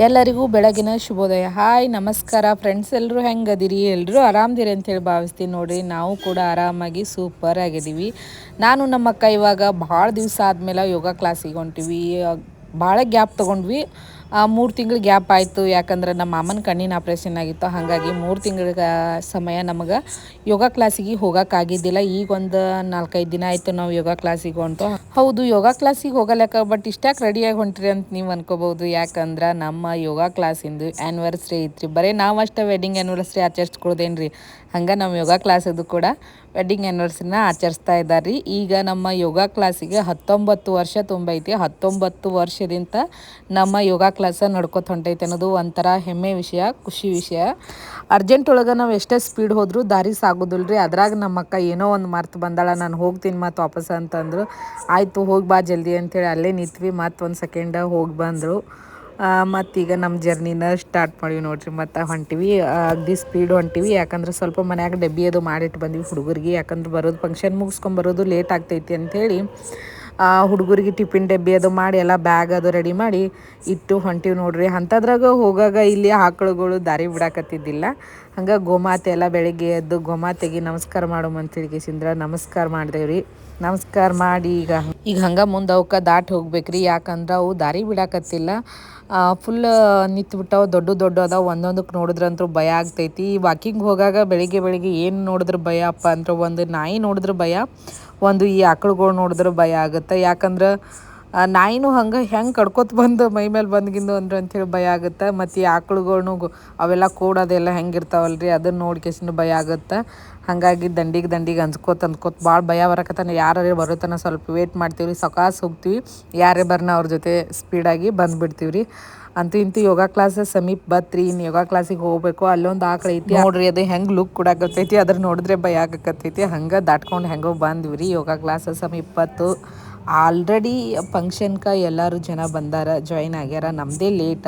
ಎಲ್ಲರಿಗೂ ಬೆಳಗಿನ ಶುಭೋದಯ. ಹಾಯ್ ನಮಸ್ಕಾರ ಫ್ರೆಂಡ್ಸ್, ಎಲ್ಲರೂ ಹೆಂಗದಿರಿ? ಎಲ್ಲರೂ ಆರಾಮದಿರಿ ಅಂತೇಳಿ ಭಾವಿಸ್ತೀನಿ. ನೋಡಿರಿ, ನಾವು ಕೂಡ ಆರಾಮಾಗಿ ಸೂಪರ್ ಆಗಿದ್ದೀವಿ. ನಾನು ನಮ್ಮ ಅಕ್ಕ ಇವಾಗ ಭಾಳ ದಿವಸ ಆದಮೇಲೆ ಯೋಗ ಕ್ಲಾಸಿಗೆ ಹೊಂಟಿವಿ. ಭಾಳ ಗ್ಯಾಪ್ ತೊಗೊಂಡ್ವಿ. 3 ತಿಂಗಳು ಗ್ಯಾಪ್ ಆಯಿತು. ಯಾಕಂದ್ರೆ ನಮ್ಮ ಮಾಮನ ಕಣ್ಣಿನ ಆಪ್ರೇಷನ್ ಆಗಿತ್ತು. ಹಾಗಾಗಿ 3 ತಿಂಗಳ ಸಮಯ ನಮಗೆ ಯೋಗ ಕ್ಲಾಸಿಗೆ ಹೋಗೋಕ್ಕಾಗಿದ್ದಿಲ್ಲ. ಈಗ ಒಂದು 4-5 ದಿನ ಆಯಿತು ನಾವು ಯೋಗ ಕ್ಲಾಸಿಗೆ ಹೊಂಟು. ಹೌದು, ಯೋಗ ಕ್ಲಾಸಿಗೆ ಹೋಗಲಕ್ಕ, ಬಟ್ ಇಷ್ಟ್ಯಾಕೆ ರೆಡಿಯಾಗಿ ಹೊಂಟ್ರಿ ಅಂತ ನೀವು ಅನ್ಕೋಬೋದು. ಯಾಕಂದ್ರೆ ನಮ್ಮ ಯೋಗ ಕ್ಲಾಸಿಂದು ಆ್ಯನಿವರ್ಸರಿ ಐತ್ರಿ. ಬರೀ ನಾವು ಅಷ್ಟೇ ವೆಡ್ಡಿಂಗ್ ಆ್ಯನಿವರ್ಸರಿ ಆಚರಿಸ್ಕೊಳ್ದೇನ್ರಿ, ಹಂಗೆ ನಮ್ಮ ಯೋಗ ಕ್ಲಾಸದು ಕೂಡ ವೆಡ್ಡಿಂಗ್ ಆ್ಯನಿವರ್ಸರಿನ ಆಚರಿಸ್ತಾ ಇದ್ದಾರೆ ರೀ. ಈಗ ನಮ್ಮ ಯೋಗ ಕ್ಲಾಸಿಗೆ 19 ವರ್ಷ ತುಂಬೈತಿ. 19 ವರ್ಷದಿಂದ ನಮ್ಮ ಯೋಗ ಕ್ಲಾಸ ನಡ್ಕೊತ ಹೊಂಟೈತೆ ಅನ್ನೋದು ಒಂಥರ ಹೆಮ್ಮೆ ವಿಷಯ, ಖುಷಿ ವಿಷಯ. ಅರ್ಜೆಂಟ್ ಒಳಗೆ ನಾವು ಎಷ್ಟೇ ಸ್ಪೀಡ್ ಹೋದರೂ ದಾರಿ ಸಾಗೋದಿಲ್ಲ ರೀ. ಅದ್ರಾಗ ನಮ್ಮ ಅಕ್ಕ ಏನೋ ಒಂದು ಮರ್ತು ಬಂದಾಳ, ನಾನು ಹೋಗ್ತೀನಿ ಮತ್ತು ವಾಪಸ್ ಅಂತಂದರು. ಆಯಿತು ಹೋಗಿ ಬಾ ಜಲ್ದಿ ಅಂಥೇಳಿ ಅಲ್ಲೇ ನಿಂತ್ವಿ. ಮತ್ತು ಒಂದು ಸೆಕೆಂಡ ಹೋಗಿ ಬಂದರು. ಮತ್ತೀಗ ನಮ್ಮ ಜರ್ನಿನ ಸ್ಟಾರ್ಟ್ ಮಾಡೀವಿ ನೋಡ್ರಿ. ಮತ್ತು ಹೊಂಟಿವಿ, ಅಗದಿ ಸ್ಪೀಡ್ ಹೊಂಟಿವಿ. ಯಾಕಂದ್ರೆ ಸ್ವಲ್ಪ ಮನ್ಯಾಗ ಡಬ್ಬಿ ಅದು ಮಾಡಿಟ್ಟು ಬಂದ್ವಿ ಹುಡುಗರಿಗೆ. ಯಾಕಂದ್ರೆ ಬರೋದು ಫಂಕ್ಷನ್ ಮುಗಿಸ್ಕೊಂಬರೋದು ಲೇಟ್ ಆಗ್ತೈತಿ ಅಂಥೇಳಿ ಹುಡುಗರಿಗೆ ಟಿಫಿನ್ ಡಬ್ಬಿ ಅದು ಮಾಡಿ ಎಲ್ಲ ಬ್ಯಾಗ್ ಅದು ರೆಡಿ ಮಾಡಿ ಇಟ್ಟು ಹೊಂಟಿವಿ ನೋಡ್ರಿ. ಅಂಥದ್ರಾಗ ಹೋಗಾಗ ಇಲ್ಲಿ ಆಕಳುಗಳು ದಾರಿ ಬಿಡಾಕತ್ತಿದ್ದಿಲ್ಲ. ಹಂಗೆ ಗೋಮಾತೆ ಎಲ್ಲ ಬೆಳಗ್ಗೆ ಎದ್ದು ಗೋಮಾತೆಗೆ ನಮಸ್ಕಾರ ಮಾಡೋಮಂತೇಳಿ ಕೇಸಿಂದ್ರ ನಮಸ್ಕಾರ ಮಾಡಿದೆವ್ರಿ. ನಮಸ್ಕಾರ ಮಾಡಿ ಈಗ ಹಂಗೆ ಮುಂದೆ ಅವಕ್ಕೆ ದಾಟಿ ಹೋಗ್ಬೇಕ್ರಿ. ಯಾಕಂದ್ರೆ ಅವು ದಾರಿ ಬಿಡಾಕತ್ತಿಲ್ಲ. ಫುಲ್ ನಿಂತ್ಬಿಟ್ಟವು, ದೊಡ್ಡ ಅದಾವ. ಒಂದೊಂದಕ್ಕೆ ನೋಡಿದ್ರಂತೂ ಭಯ ಆಗ್ತೈತಿ. ವಾಕಿಂಗ್ ಹೋಗಾಗ ಬೆಳಿಗ್ಗೆ ಏನು ನೋಡಿದ್ರೆ ಭಯ ಅಪ್ಪ ಅಂದ್ರೆ, ಒಂದು ನಾಯಿ ನೋಡಿದ್ರೆ ಭಯ, ಒಂದು ಈ ಆಕಳುಗಳು ನೋಡಿದ್ರೆ ಭಯ ಆಗುತ್ತೆ. ಯಾಕಂದ್ರೆ ನಾಯಿನೂ ಹೆಂಗೆ ಕಡ್ಕೊತ ಬಂದು ಮೈ ಮೇಲೆ ಬಂದ್ಗಿಂದು ಅಂದ್ರೆ ಅಂಥೇಳಿ ಭಯ ಆಗುತ್ತೆ. ಮತ್ತು ಈ ಆಕಳುಗಳ್ನು ಅವೆಲ್ಲ ಕೋಡೋದೆಲ್ಲ ಹೆಂಗಿರ್ತಾವಲ್ರಿ, ಅದನ್ನು ನೋಡ್ಕೇಸಿಂದು ಭಯ ಆಗುತ್ತೆ. ಹಾಗಾಗಿ ದಂಡಿಗೆ ಅಂಜ್ಕೋತ ಭಾಳ ಭಯ ಬರಕತ್ತಾನ. ಯಾರೇ ಬರೋತನ ಸ್ವಲ್ಪ ವೇಟ್ ಮಾಡ್ತೀವಿ, ಸಕಾಸ್ ಹೋಗ್ತೀವಿ. ಯಾರೇ ಬರ್ನ ಅವ್ರ ಜೊತೆ ಸ್ಪೀಡಾಗಿ ಬಂದುಬಿಡ್ತೀವಿ ರೀ. ಅಂತೂ ಇಂತೂ ಯೋಗ ಕ್ಲಾಸ್ ಸಮೀಪ ಬತ್ರಿ. ಇನ್ನು ಯೋಗ ಕ್ಲಾಸಿಗೆ ಹೋಗ್ಬೇಕು. ಅಲ್ಲೊಂದು ಆಕಳ ಐತಿ ನೋಡ್ರಿ, ಅದು ಹೆಂಗೆ ಲುಕ್ ಕೊಡಾಕತ್ತೈತಿ, ಅದ್ರ ನೋಡಿದ್ರೆ ಭಯ ಆಗಕತ್ತೈತಿ. ಹಂಗೆ ದಾಟ್ಕೊಂಡು ಹೆಂಗೋ ಬಂದ್ವಿ ರೀ. ಯೋಗ ಕ್ಲಾಸ್ ಸಮೀಪ ಬತ್ತು. ಆಲ್ರೆಡಿ ಫಂಕ್ಷನ್ಗೆ ಎಲ್ಲರೂ ಜನ ಬಂದಾರ, ಜಾಯಿನ್ ಆಗ್ಯಾರ. ನಮ್ಮದೇ ಲೇಟ.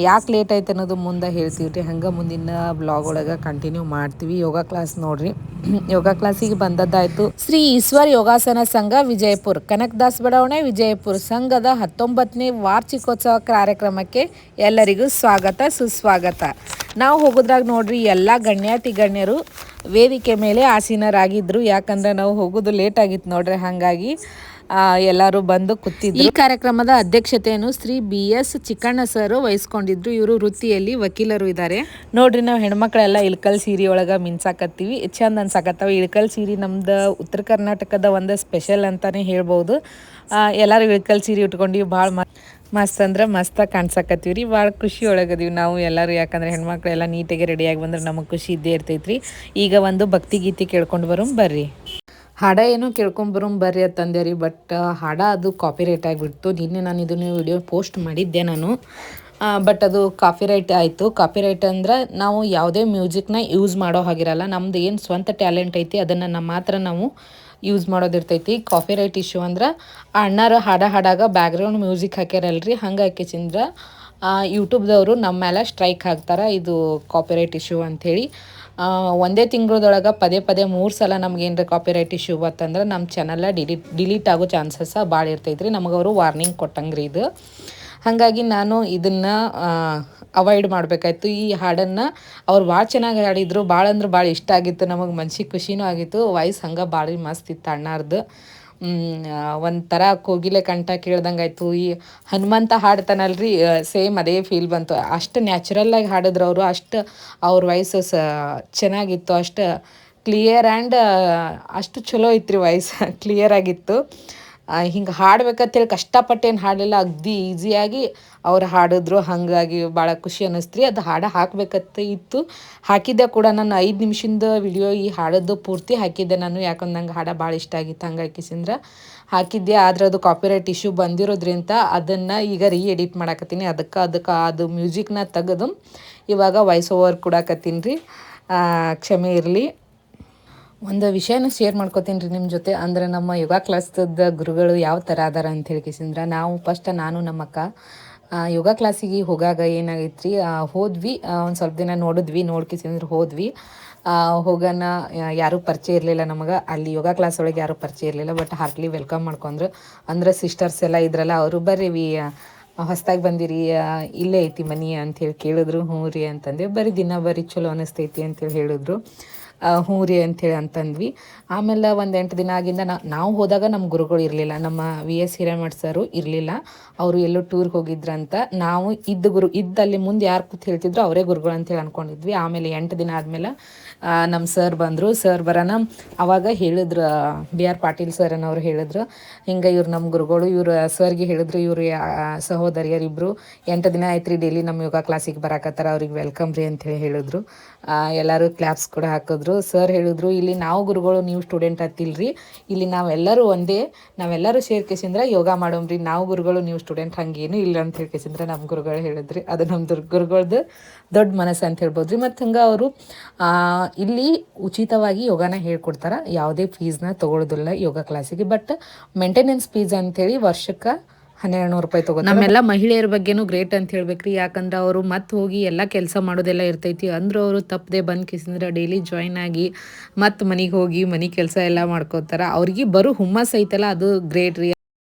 ಯಾಕೆ ಲೇಟ್ ಆಯ್ತು ಅನ್ನೋದು ಮುಂದೆ ಹೇಳ್ತೀವಿ ರೀ. ಹಂಗೆ ಮುಂದಿನ ಬ್ಲಾಗ್ ಒಳಗೆ ಕಂಟಿನ್ಯೂ ಮಾಡ್ತೀವಿ. ಯೋಗ ಕ್ಲಾಸ್ ನೋಡ್ರಿ. ಯೋಗ ಕ್ಲಾಸಿಗೆ ಬಂದದ್ದಾಯಿತು. ಶ್ರೀ ಈಶ್ವರ್ ಯೋಗಾಸನ ಸಂಘ ವಿಜಯಪುರ, ಕನಕದಾಸ್ ಬಡಾವಣೆ ವಿಜಯಪುರ ಸಂಘದ 19ನೇ ವಾರ್ಷಿಕೋತ್ಸವ ಕಾರ್ಯಕ್ರಮಕ್ಕೆ ಎಲ್ಲರಿಗೂ ಸ್ವಾಗತ ಸುಸ್ವಾಗತ. ನಾವು ಹೋಗೋದ್ರಾಗ ನೋಡ್ರಿ ಎಲ್ಲ ಗಣ್ಯರು ವೇದಿಕೆ ಮೇಲೆ ಆಸೀನರಾಗಿದ್ದರು. ಯಾಕಂದ್ರೆ ನಾವು ಹೋಗೋದು ಲೇಟ್ ಆಗಿತ್ತು ನೋಡ್ರಿ. ಹಾಗಾಗಿ ಎಲ್ಲರೂ ಬಂದು ಕೂತಿದ್ರು. ಈ ಕಾರ್ಯಕ್ರಮದ ಅಧ್ಯಕ್ಷತೆಯನ್ನು ಶ್ರೀ BS ಚಿಕ್ಕಣ್ಣ ಸರ್ ವಹಿಸ್ಕೊಂಡಿದ್ರು. ಇವರು ವೃತ್ತಿಯಲ್ಲಿ ವಕೀಲರು ಇದ್ದಾರೆ ನೋಡ್ರಿ. ನಾವು ಹೆಣ್ಮಕ್ಳೆಲ್ಲ ಇಳ್ಕಲ್ ಸೀರೆ ಒಳಗೆ ಮಿನ್ಸಾಕತ್ತೀವಿ, ಚಂದ ಅನ್ಸಾಕತ್ತವ. ಇಳ್ಕಲ್ ಸೀರೆ ನಮ್ದು ಉತ್ತರ ಕರ್ನಾಟಕದ ಒಂದು ಸ್ಪೆಷಲ್ ಅಂತಲೇ ಹೇಳ್ಬೋದು. ಎಲ್ಲರೂ ಇಳ್ಕಲ್ ಸೀರೆ ಉಟ್ಕೊಂಡು ಭಾಳ ಮಸ್ತ್ ಅಂದ್ರೆ ಮಸ್ತಾಗಿ ಕಾಣ್ಸಕತ್ತೀವಿ ರೀ. ಭಾಳ ಖುಷಿ ಒಳಗದೀವಿ ನಾವು ಎಲ್ಲರೂ. ಯಾಕಂದ್ರೆ ಹೆಣ್ಮಕ್ಳೆಲ್ಲ ನೀಟಾಗಿ ರೆಡಿಯಾಗಿ ಬಂದ್ರೆ ನಮಗೆ ಖುಷಿ ಇದ್ದೇ ಇರ್ತೈತ್ರಿ. ಈಗ ಒಂದು ಭಕ್ತಿ ಗೀತೆ ಕೇಳ್ಕೊಂಡು ಬರೋಮ್ ಬರ್ರಿ. ಹಾಡ ಏನೋ ಕೇಳ್ಕೊಂಬರೋಮ್ ಬರ್ರಿ ಅಂತಂದೆ ರೀ. ಬಟ್ ಹಾಡ ಅದು ಕಾಪಿರೈಟ್ ಆಗಿಬಿಡ್ತು. ನಿನ್ನೆ ನಾನು ಇದನ್ನು ವಿಡಿಯೋ ಪೋಸ್ಟ್ ಮಾಡಿದ್ದೆ ನಾನು. ಬಟ್ ಅದು ಕಾಪಿರೈಟ್ ಆಯಿತು. ಕಾಪಿರೈಟ್ ಅಂದ್ರೆ ನಾವು ಯಾವುದೇ ಮ್ಯೂಸಿಕ್ನ ಯೂಸ್ ಮಾಡೋ ಹಾಗಿರಲ್ಲ. ನಮ್ದು ಏನು ಸ್ವಂತ ಟ್ಯಾಲೆಂಟ್ ಐತಿ ಅದನ್ನು ಮಾತ್ರ ನಾವು ಯೂಸ್ ಮಾಡೋದಿರ್ತೈತಿ. ಕಾಪಿರೈಟ್ ಇಶ್ಯೂ ಅಂದ್ರೆ ಅಣ್ಣಾರು ಹಾಡಾಗ ಬ್ಯಾಕ್ಗ್ರೌಂಡ್ ಮ್ಯೂಸಿಕ್ ಹಾಕ್ಯಾರಲ್ರಿ, ಹಂಗೆ ಹಾಕಿಸಿಂದ್ರೆ ಯೂಟ್ಯೂಬ್ದವರು ನಮ್ಮ ಮೇಲೆ ಸ್ಟ್ರೈಕ್ ಹಾಕ್ತಾರೆ. ಇದು ಕಾಪಿರೈಟ್ ಇಶ್ಯೂ ಅಂಥೇಳಿ. ಒಂದೇ ತಿಂಗಳದೊಳಗೆ ಪದೇ 3 ಸಲ ನಮ್ಗೇನು ಕಾಪಿರೈಟ್ ಇಶ್ಯೂ ಬತ್ತಂದ್ರೆ ನಮ್ಮ ಚಾನಲ್ಲ ಡಿಲೀಟ್ ಆಗೋ ಚಾನ್ಸಸ್ ಭಾಳ ಇರ್ತೈತ್ರಿ. ನಮಗೆ ಅವರು ವಾರ್ನಿಂಗ್ ಕೊಟ್ಟಂಗ್ರಿ ಇದು. ಹಾಗಾಗಿ ನಾನು ಇದನ್ನು ಅವಾಯ್ಡ್ ಮಾಡಬೇಕಾಯ್ತು. ಈ ಹಾಡನ್ನು ಅವ್ರು ಭಾಳ ಚೆನ್ನಾಗಿ ಹಾಡಿದ್ರು. ಭಾಳ ಅಂದ್ರೆ ಭಾಳ ಇಷ್ಟ ಆಗಿತ್ತು ನಮಗೆ. ಮನ್ಸಿಗೆ ಖುಷಿನೂ ಆಗಿತ್ತು. ವಾಯ್ಸ್ ಹಂಗೆ ಭಾಳ ಮಸ್ತ್ ಇತ್ತು ಅಣ್ಣಾರ್ದು. ಒಂಥರ ಕೋಗಿಲೆ ಕಂಠ ಕೇಳ್ದಂಗೆ ಆಯಿತು. ಈ ಹನುಮಂತ ಹಾಡ್ತಾನಲ್ರಿ, ಸೇಮ್ ಅದೇ ಫೀಲ್ ಬಂತು. ಅಷ್ಟು ನ್ಯಾಚುರಲ್ಲಾಗಿ ಹಾಡಿದ್ರು ಅವರು. ಅಷ್ಟು ಅವ್ರ ವಾಯ್ಸು ಚೆನ್ನಾಗಿತ್ತು. ಅಷ್ಟು ಕ್ಲಿಯರ್ ಆ್ಯಂಡ್ ಅಷ್ಟು ಚಲೋ ಇತ್ತು ರೀ. ವಾಯ್ಸ್ ಕ್ಲಿಯರ್ ಆಗಿತ್ತು. ಹಿಂಗೆ ಹಾಡ್ಬೇಕಂತೇಳಿ ಕಷ್ಟಪಟ್ಟೇನು ಹಾಡಲಿಲ್ಲ, ಅಗದಿ ಈಸಿಯಾಗಿ ಅವ್ರು ಹಾಡಿದ್ರು. ಹಾಗಾಗಿ ಭಾಳ ಖುಷಿ ಅನ್ನಿಸ್ತ್ರಿ. ಅದು ಹಾಡು ಹಾಕಬೇಕಂತ ಇತ್ತು, ಹಾಕಿದ್ದೆ ಕೂಡ. ನಾನು 5 ನಿಮಿಷದ ವಿಡಿಯೋ ಈ ಹಾಡೋದು ಪೂರ್ತಿ ಹಾಕಿದ್ದೆ ನಾನು. ಯಾಕಂದ್ರೆ ನಂಗೆ ಹಾಡು ಭಾಳ ಇಷ್ಟ ಆಗಿತ್ತು. ಹಂಗೆ ಹಾಕಿಸಿಂದ್ರೆ ಹಾಕಿದ್ದೆ. ಆದರೆ ಅದು ಕಾಪಿರೈಟ್ ಇಶ್ಯೂ ಬಂದಿರೋದ್ರಿಂದ ಅದನ್ನು ಈಗ ಎಡಿಟ್ ಮಾಡಾಕತ್ತೀನಿ. ಅದಕ್ಕೆ ಅದು ಮ್ಯೂಸಿಕ್ನ ತೆಗೆದು ಇವಾಗ ವಾಯ್ಸ್ ಓವರ್ ಕೊಡಾಕತ್ತೀನಿ ರೀ. ಕ್ಷಮೆ ಇರಲಿ. ಒಂದು ವಿಷಯನ ಶೇರ್ ಮಾಡ್ಕೋತೀನಿ ರೀ ನಿಮ್ಮ ಜೊತೆ. ಅಂದರೆ ನಮ್ಮ ಯೋಗ ಕ್ಲಾಸ್ದ ಗುರುಗಳು ಯಾವ ಥರ ಅದಾರ ಅಂತ ಹೇಳ್ಕೇಸಿಂದ್ರೆ, ನಾನು ನಮ್ಮ ಅಕ್ಕ ಯೋಗ ಕ್ಲಾಸಿಗೆ ಹೋಗಾಗ ಏನಾಗೈತೆ ರೀ, ಹೋದ್ವಿ. ಒಂದು ಸ್ವಲ್ಪ ದಿನ ನೋಡ್ಕೇಸಿಂದ್ರೆ ಹೋದ್ವಿ. ಹೋಗೋಣ, ಯಾರೂ ಪರಿಚಯ ಇರಲಿಲ್ಲ ನಮಗೆ ಅಲ್ಲಿ ಯೋಗ ಕ್ಲಾಸ್ ಒಳಗೆ. ಯಾರೂ ಪರಿಚಯ ಇರಲಿಲ್ಲ. ಬಟ್ ಹಾರ್ಟ್ಲಿ ವೆಲ್ಕಮ್ ಮಾಡ್ಕೊಂಡ್ರು. ಅಂದ್ರೆ ಸಿಸ್ಟರ್ಸ್ ಎಲ್ಲ ಇದ್ರಲ್ಲ, ಅವರು ಬರ್ರಿ ಹೊಸ್ದಾಗಿ ಬಂದಿರಿ ಇಲ್ಲೇ ಐತಿ ಮನಿ ಅಂಥೇಳಿ ಕೇಳಿದ್ರು. ಹ್ಞೂ ರೀ ಅಂತಂದೆ. ದಿನ ಬರೀ ಚಲೋ ಅನಿಸ್ತೈತಿ ಅಂತೇಳಿ ಹೇಳಿದ್ರು. ಹ್ಞೂ ರೀ ಅಂಥೇಳಿ ಅಂತಂದ್ವಿ. ಆಮೇಲೆ ಒಂದು 8 ದಿನ ಆಗಿಂದ ನಾವು ಹೋದಾಗ ನಮ್ಮ ಗುರುಗಳು ಇರಲಿಲ್ಲ. ನಮ್ಮ VS ಹಿರೇಮಠ್ ಸರು ಇರಲಿಲ್ಲ. ಅವರು ಎಲ್ಲೋ ಟೂರ್ಗೆ ಹೋಗಿದ್ರಂತ. ನಾವು ಇದ್ದಲ್ಲಿ ಮುಂದೆ ಯಾರು ಕೂತ್ ಹೇಳ್ತಿದ್ರು ಅವರೇ ಗುರುಗಳು ಅಂತೇಳಿ ಅಂದ್ಕೊಂಡಿದ್ವಿ. ಆಮೇಲೆ 8 ದಿನ ಆದಮೇಲೆ ನಮ್ಮ ಸರ್ ಬಂದರು. ಸರ್ ಬರೋಣ ಅವಾಗ ಹೇಳಿದ್ರು, BR ಪಾಟೀಲ್ ಸರ್ ಅನ್ನೋರು ಹೇಳಿದ್ರು, ಹಿಂಗೆ ಇವ್ರು ನಮ್ಮ ಗುರುಗಳು, ಇವ್ರು ಸರ್ಗೆ ಹೇಳಿದ್ರು, ಇವ್ರು ಸಹೋದರಿಯರಿಬ್ಬರು 8 ದಿನ ಆಯ್ತು ರೀ ಡೈಲಿ ನಮ್ಮ ಯೋಗ ಕ್ಲಾಸಿಗೆ ಬರಾಕತ್ತಾರ, ಅವ್ರಿಗೆ ವೆಲ್ಕಮ್ ರೀ ಅಂಥೇಳಿ ಹೇಳಿದ್ರು. ಎಲ್ಲರೂ ಕ್ಲಾಪ್ಸ್ ಕೂಡ ಹಾಕಿದ್ರು. ಸರ್ ಹೇಳಿದ್ರು, ಇಲ್ಲಿ ನಾವು ಗುರುಗಳು ನೀವು ಸ್ಟೂಡೆಂಟ್ ಹತ್ತಿಲ್ರಿ, ಇಲ್ಲಿ ನಾವೆಲ್ಲರೂ ಒಂದೇ, ನಾವೆಲ್ಲರೂ ಸೇರ್ಕೇಸಿಂದ್ರೆ ಯೋಗ ಮಾಡೋಮ್ರಿ, ನಾವು ಗುರುಗಳು ನೀವು ಸ್ಟೂಡೆಂಟ್ ಹಂಗೇನು ಇಲ್ಲ ಅಂತ ಹೇಳ್ಕೇಸಿಂದ್ರೆ ನಮ್ಮ ಗುರುಗಳು ಹೇಳಿದ್ರಿ. ಅದು ನಮ್ಮ ಗುರುಗಳ್ದು ದೊಡ್ಡ ಮನಸ್ಸು ಅಂತ ಹೇಳ್ಬೋದು ರೀ. ಮತ್ತು ಹಂಗೆ ಅವರು ಇಲ್ಲಿ ಉಚಿತವಾಗಿ ಯೋಗನ ಹೇಳ್ಕೊಡ್ತಾರೆ. ಯಾವುದೇ ಫೀಸ್ನ ತೊಗೊಳ್ಳೋದಿಲ್ಲ ಯೋಗ ಕ್ಲಾಸಿಗೆ. ಬಟ್ ಮೇಂಟೆನೆನ್ಸ್ ಫೀಸ್ ಅಂಥೇಳಿ ವರ್ಷಕ್ಕೆ 1200 ರೂಪಾಯಿ ತೊಗೋತಾರೆ. ನಮ್ಮೆಲ್ಲ ಮಹಿಳೆಯರ ಬಗ್ಗೆನೂ ಗ್ರೇಟ್ ಅಂತ ಹೇಳ್ಬೇಕ್ರಿ. ಯಾಕಂದ್ರೆ ಅವರು ಮತ್ತೆ ಹೋಗಿ ಎಲ್ಲ ಕೆಲಸ ಮಾಡೋದೆಲ್ಲ ಇರ್ತೈತಿ. ಅಂದ್ರೆ ಅವರು ತಪ್ಪದೆ ಬಂದು ಕಿಸಿಂದ್ರೆ ಡೈಲಿ ಜಾಯ್ನ್ ಆಗಿ ಮತ್ತು ಮನೆಗೆ ಹೋಗಿ ಮನೆ ಕೆಲಸ ಎಲ್ಲ ಮಾಡ್ಕೋತಾರೆ. ಅವ್ರಿಗೆ ಬರೋ ಹುಮ್ಮಸ್ ಐತಲ್ಲ, ಅದು ಗ್ರೇಟ್ ರೀ.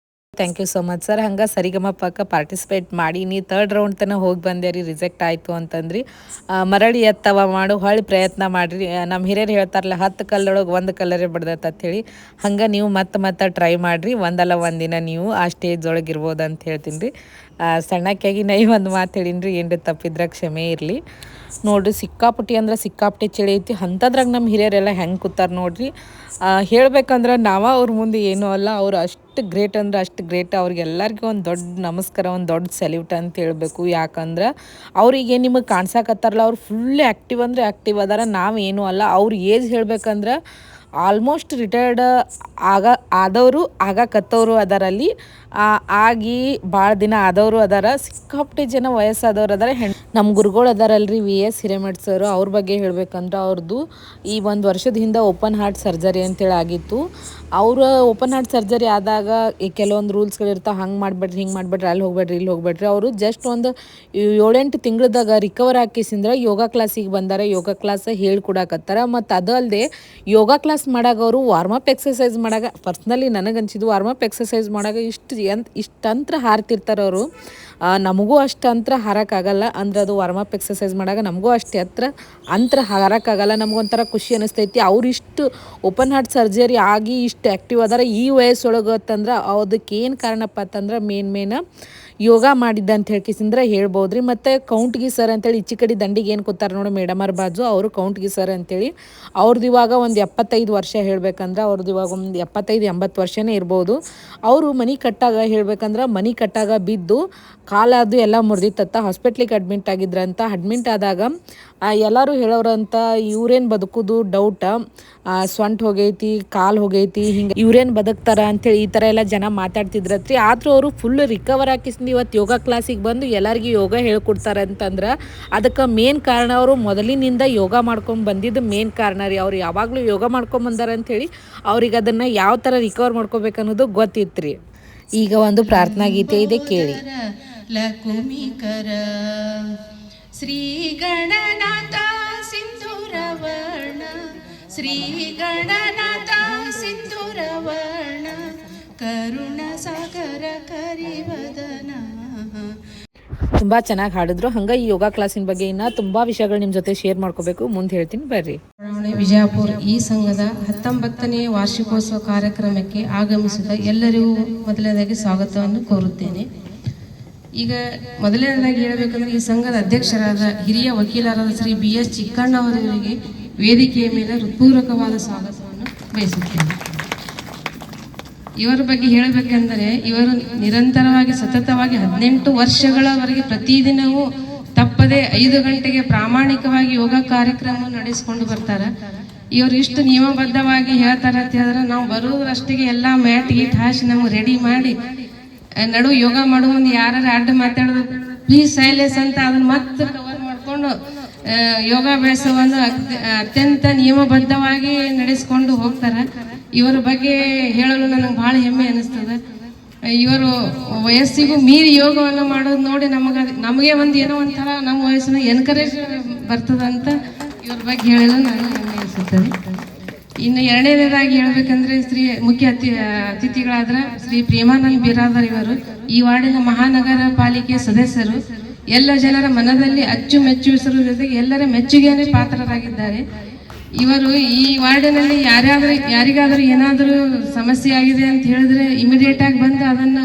Thank you so much sir. ಹಂಗೆ ಸರಿಗಮಪಕ್ಕೆ ಪಾರ್ಟಿಸಿಪೇಟ್ ಮಾಡಿ 3rd ರೌಂಡ್ ತನಕ ಹೋಗಿ ಬಂದೆ ರೀ. ರಿಜೆಕ್ಟ್ ಆಯಿತು ಅಂತಂದ್ರಿ. ಮರಳಿ ಎತ್ತವ ಮಾಡು, ಹೊಳ್ಳಿ ಪ್ರಯತ್ನ ಮಾಡಿರಿ. ನಮ್ಮ ಹಿರಿಯರು ಹೇಳ್ತಾರಲ್ಲ, 10 ಕಲ್ಲೊಳಗೆ 1 ಕಲ್ಲರೇ ಬಡ್ದೈತೆ ಅಂಥೇಳಿ. ಹಂಗೆ ನೀವು ಮತ್ತೆ ಟ್ರೈ ಮಾಡಿರಿ. ಒಂದಲ್ಲ ಒಂದಿನ ನೀವು ಆ ಸ್ಟೇಜ್ ಒಳಗೆ ಇರ್ಬೋದು ಅಂತ ಹೇಳ್ತೀನಿ ರೀ. ಸಣ್ಣಕ್ಕಾಗಿ ನೈ ಒಂದು ಮಾತು ಹೇಳಿನಿ ರೀ, ಏನ್ರಿ ತಪ್ಪಿದ್ರೆ ಕ್ಷಮೆ ಇರಲಿ. ನೋಡಿರಿ, ಸಿಕ್ಕಾಪಟ್ಟಿ ಅಂದ್ರೆ ಸಿಕ್ಕಾಪಟ್ಟಿ ಚಳಿ ಐತಿ. ಅಂಥದ್ರಾಗ ನಮ್ಮ ಹಿರಿಯರೆಲ್ಲ ಹೆಂಗೆ ಕೂತಾರೆ ನೋಡಿರಿ. ಹೇಳ್ಬೇಕಂದ್ರೆ ಅವ್ರ ಮುಂದೆ ಏನೂ ಅಲ್ಲ. ಅವ್ರು ಅಷ್ಟು ಗ್ರೇಟ್ ಅಂದ್ರೆ ಅಷ್ಟು ಗ್ರೇಟ್. ಅವ್ರಿಗೆಲ್ಲರಿಗೂ ಒಂದು ದೊಡ್ಡ ನಮಸ್ಕಾರ, ಒಂದು ದೊಡ್ಡ ಸಲ್ಯೂಟ್ ಅಂತ ಹೇಳಬೇಕು. ಯಾಕಂದ್ರೆ ಅವರಿಗೆ ನಿಮಗೆ ಕಾಣ್ಸಕತ್ತಾರಲ್ಲ, ಅವ್ರು ಫುಲ್ ಆ್ಯಕ್ಟಿವ್ ಅಂದರೆ ಆ್ಯಕ್ಟಿವ್ ಅದಾರ. ನಾವೇನೂ ಅಲ್ಲ. ಅವ್ರ ಏಜ್ ಹೇಳ್ಬೇಕಂದ್ರೆ ಆಲ್ಮೋಸ್ಟ್ ರಿಟೈರ್ಡ್ ಆದವರು ಆಗಕತ್ತವರು ಅದರಲ್ಲಿ, ಆಗಿ ಭಾಳ ದಿನ ಆದವರು ಅದಾರ. ಸಿಕ್ಕಾಪಟ್ಟೆ ಜನ ವಯಸ್ಸಾದವ್ರು ಅದಾರ. ನಮ್ಮ ಗುರುಗಳು ಅದಾರಲ್ರಿ VS ಹಿರೇಮಠ್ ಸರ್, ಅವ್ರ ಬಗ್ಗೆ ಹೇಳ್ಬೇಕಂದ್ರೆ ಅವ್ರದ್ದು ಈ 1 ವರ್ಷದ ಹಿಂದೆ ಓಪನ್ ಹಾರ್ಟ್ ಸರ್ಜರಿ ಅಂತೇಳಿ ಆಗಿತ್ತು. ಅವರು ಓಪನ್ ಹಾರ್ಟ್ ಸರ್ಜರಿ ಆದಾಗ ಈ ಕೆಲವೊಂದು ರೂಲ್ಸ್ಗಳಿರ್ತಾವೆ, ಹಂಗೆ ಮಾಡಿಬಿಡ್ರಿ, ಹಿಂಗೆ ಮಾಡಿಬಿಡ್ರಿ, ಅಲ್ಲಿ ಹೋಗ್ಬೇಡ್ರಿ, ಇಲ್ಲಿ ಹೋಗ್ಬೇಡ್ರಿ. ಅವರು ಜಸ್ಟ್ ಒಂದು 7-8 ತಿಂಗಳದಾಗ ರಿಕವರ್ ಹಾಕಿಸಿಂದ್ರೆ ಯೋಗ ಕ್ಲಾಸಿಗೆ ಬಂದಾರ. ಯೋಗ ಕ್ಲಾಸ್ ಹೇಳ್ಕೊಡಕತ್ತಾರ. ಮತ್ತು ಅದು ಅಲ್ಲದೆ ಯೋಗ ಕ್ಲಾಸ್ ಮಾಡಾಗ ಅವರು ವಾರ್ಮಪ್ ಎಕ್ಸಸೈಸ್ ಮಾಡಾಗ ಪರ್ಸ್ನಲಿ ನನಗನ್ಸಿದ್ದು, ವಾರ್ಮಪ್ ಎಕ್ಸಸೈಸ್ ಮಾಡಾಗ ಇಷ್ಟಂತ್ರ ಹಾರ್ತಿರ್ತಾರೆ ಅವರು. ನಮಗೂ ಅಷ್ಟು ಅಂತ್ರ ಹಾರೋಕ್ಕಾಗಲ್ಲ. ಅಂದ್ರೆ ಅದು ವಾರ್ಮಪ್ ಎಕ್ಸಸೈಸ್ ಮಾಡಾಗ ನಮಗೂ ಅಷ್ಟೇ ಅಂತ್ರ ಹಾರೋಕ್ಕಾಗಲ್ಲ. ನಮಗೊಂಥರ ಖುಷಿ ಅನ್ನಿಸ್ತೈತಿ. ಇಷ್ಟು ಓಪನ್ ಹಾರ್ಟ್ ಸರ್ಜರಿ ಆಗಿ ಇಷ್ಟು ಆ್ಯಕ್ಟಿವ್ ಅದಾರ ಈ ವಯಸ್ಸೊಳಗೆ ಅಂತಂದ್ರೆ ಅದಕ್ಕೆ ಏನು ಕಾರಣಪ್ಪ ಅಂತಂದ್ರೆ ಮೇನ್ ಯೋಗ ಮಾಡಿದ್ದ ಅಂತ ಹೇಳ್ಕಿಸಿಂದ್ರೆ ಹೇಳ್ಬೋದು ರೀ. ಮತ್ತು ಕೌಂಟ್ಗಿ ಸರ್ ಅಂತೇಳಿ ಈಚೆ ಕಡೆ ದಂಡಿಗೆ ಏನು ಕೂತಾರೆ ನೋಡಿ ಮೇಡಮರ ಬಾಜು, ಅವರು ಕೌಂಟ್ಗಿ ಸರ್ ಅಂತೇಳಿ. ಅವ್ರದ್ದು ಇವಾಗ ಒಂದು 75 ವರ್ಷ ಹೇಳ್ಬೇಕಂದ್ರೆ, ಅವ್ರದ್ದು ಇವಾಗ ಒಂದು 75-80 ವರ್ಷನೇ ಇರ್ಬೋದು. ಅವರು ಮನೆ ಕಟ್ಟಾಗ ಬಿದ್ದು ಕಾಲದು ಎಲ್ಲ ಮುರಿದಿತ್ತತ್ತ. ಹಾಸ್ಪಿಟ್ಲಿಗೆ ಅಡ್ಮಿಟ್ ಆಗಿದ್ರಂತ. ಅಡ್ಮಿಟ್ ಆದಾಗ ಎಲ್ಲರೂ ಹೇಳೋರಂತ, ಇವ್ರೇನು ಬದುಕೋದು ಡೌಟ, ಸೊಂಟ ಹೋಗೈತಿ, ಕಾಲು ಹೋಗೈತಿ, ಹಿಂಗೆ ಇವ್ರೇನು ಬದುಕ್ತಾರ ಅಂಥೇಳಿ ಈ ಥರ ಎಲ್ಲ ಜನ ಮಾತಾಡ್ತಿದ್ರತ್ರಿ. ಆದರೂ ಅವರು ಫುಲ್ ರಿಕವರ್ ಹಾಕಿಸಿಂದು ಇವತ್ತು ಯೋಗ ಕ್ಲಾಸಿಗೆ ಬಂದು ಎಲ್ಲರಿಗೂ ಯೋಗ ಹೇಳ್ಕೊಡ್ತಾರೆ ಅಂತಂದ್ರೆ ಅದಕ್ಕೆ ಮೇನ್ ಕಾರಣ ಅವರು ಮೊದಲಿನಿಂದ ಯೋಗ ಮಾಡ್ಕೊಂಡು ಬಂದಿದ್ದು ಮೇನ್ ಕಾರಣ ರೀ. ಅವ್ರು ಯಾವಾಗಲೂ ಯೋಗ ಮಾಡ್ಕೊಂಬಂದಾರ ಅಂಥೇಳಿ ಅವ್ರಿಗೆ ಅದನ್ನು ಯಾವ ಥರ ರಿಕವರ್ ಮಾಡ್ಕೋಬೇಕು ಅನ್ನೋದು ಗೊತ್ತಿತ್ತು ರೀ. ಈಗ ಒಂದು ಪ್ರಾರ್ಥನಾ ಗೀತೆ ಇದೆ, ಕೇಳಿ. ಲಕುಮಿಕರ ಶ್ರೀ ಗಣನಾಥ ಸಿಂಧೂರವರ್ಣ, ಶ್ರೀ ಗಣನಾಥ ಸಿಂಧೂರವರ್ಣ, ಕರುಣ ಸಾಗರ ಕರಿವದನ. ತುಂಬ ಚೆನ್ನಾಗಿ ಹಾಡಿದ್ರು. ಹಂಗೆ ಈ ಯೋಗ ಕ್ಲಾಸಿನ ಬಗ್ಗೆ ಇನ್ನೂ ತುಂಬ ವಿಷಯಗಳು ನಿಮ್ಮ ಜೊತೆ ಶೇರ್ ಮಾಡ್ಕೋಬೇಕು, ಮುಂದೆ ಹೇಳ್ತೀನಿ ಬರ್ರಿ. ವಿಜಯಪುರ ಈ ಸಂಘದ 19ನೇ ವಾರ್ಷಿಕೋತ್ಸವ ಕಾರ್ಯಕ್ರಮಕ್ಕೆ ಆಗಮಿಸಿದ ಎಲ್ಲರಿಗೂ ಮೊದಲನೇದಾಗಿ ಸ್ವಾಗತವನ್ನು ಕೋರುತ್ತೇನೆ. ಈಗ ಮೊದಲನೇದಾಗಿ ಹೇಳಬೇಕಂದ್ರೆ, ಈ ಸಂಘದ ಅಧ್ಯಕ್ಷರಾದ ಹಿರಿಯ ವಕೀಲರಾದ ಶ್ರೀ BS ಚಿಕ್ಕಣ್ಣ ಅವರಿಗೆ ವೇದಿಕೆಯ ಮೇಲೆ ಹೃತ್ಪೂರ್ವಕವಾದ ಸ್ವಾಗತವನ್ನು ಬಯಸುತ್ತೇನೆ. ಇವರ ಬಗ್ಗೆ ಹೇಳಬೇಕೆಂದರೆ, ಇವರು ನಿರಂತರವಾಗಿ ಸತತವಾಗಿ 18 ವರ್ಷಗಳವರೆಗೆ ಪ್ರತಿದಿನವೂ ತಪ್ಪದೆ 5 ಗಂಟೆಗೆ ಪ್ರಾಮಾಣಿಕವಾಗಿ ಯೋಗ ಕಾರ್ಯಕ್ರಮ ನಡೆಸಿಕೊಂಡು ಬರ್ತಾರೆ. ಇವರು ಇಷ್ಟು ನಿಯಮಬದ್ಧವಾಗಿ ಹೇಳ್ತಾರೆ ಅಂತ ಹೇಳಿದ್ರೆ, ನಾವು ಬರೋದ್ರಷ್ಟಿಗೆ ಎಲ್ಲ ಮ್ಯಾಟ್ ಗೀಟ್ ಹಾಸಿ ನಮ್ಗೆ ರೆಡಿ ಮಾಡಿ ನಡು ಯೋಗ ಮಾಡೋ ಮುಂದೆ ಯಾರು ಅಡ್ಡ ಮಾತಾಡೋದು ಪ್ಲೀಸ್ ಸೈಲೆನ್ಸ್ ಅಂತ ಅದನ್ನ ಮತ್ತೆ ಕವರ್ ಮಾಡಿಕೊಂಡು ಯೋಗಾಭ್ಯಾಸವನ್ನು ಅತ್ಯಂತ ನಿಯಮಬದ್ಧವಾಗಿ ನಡೆಸ್ಕೊಂಡು ಹೋಗ್ತಾರೆ. ಇವರ ಬಗ್ಗೆ ಹೇಳಲು ನನಗೆ ಭಾಳ ಹೆಮ್ಮೆ ಅನಿಸ್ತದೆ. ಇವರು ವಯಸ್ಸಿಗೂ ಮೀರಿ ಯೋಗವನ್ನು ಮಾಡೋದು ನೋಡಿ ನಮಗೆ ಒಂದು ಏನೋ ಒಂಥರ ನಮ್ಮ ವಯಸ್ಸಿನ ಎನ್ಕರೇಜ್ ಬರ್ತದಂತ ಇವ್ರ ಬಗ್ಗೆ ಹೇಳಲು ನನಗೆ ಹೆಮ್ಮೆ ಅನಿಸುತ್ತದೆ. ಇನ್ನು ಎರಡನೇದಾಗಿ ಹೇಳ್ಬೇಕಂದ್ರೆ, ಮುಖ್ಯ ಅತಿಥಿಗಳಾದ್ರೆ ಶ್ರೀ ಪ್ರೇಮಾನಂದ್ ಬಿರಾದರ್ ಇವರು ಈ ವಾರ್ಡಿನ ಮಹಾನಗರ ಪಾಲಿಕೆ ಸದಸ್ಯರು ಎಲ್ಲ ಜನರ ಮನದಲ್ಲಿ ಅಚ್ಚುಮೆಚ್ಚುವಿಸುವ ಜೊತೆಗೆ ಎಲ್ಲರ ಮೆಚ್ಚುಗೆಯೇ ಪಾತ್ರರಾಗಿದ್ದಾರೆ. ಇವರು ಈ ವಾರ್ಡಿನಲ್ಲಿ ಯಾರಿಗಾದರೂ ಏನಾದರೂ ಸಮಸ್ಯೆ ಆಗಿದೆ ಅಂತ ಹೇಳಿದ್ರೆ ಇಮಿಡಿಯೇಟ್ ಆಗಿ ಬಂದು ಅದನ್ನು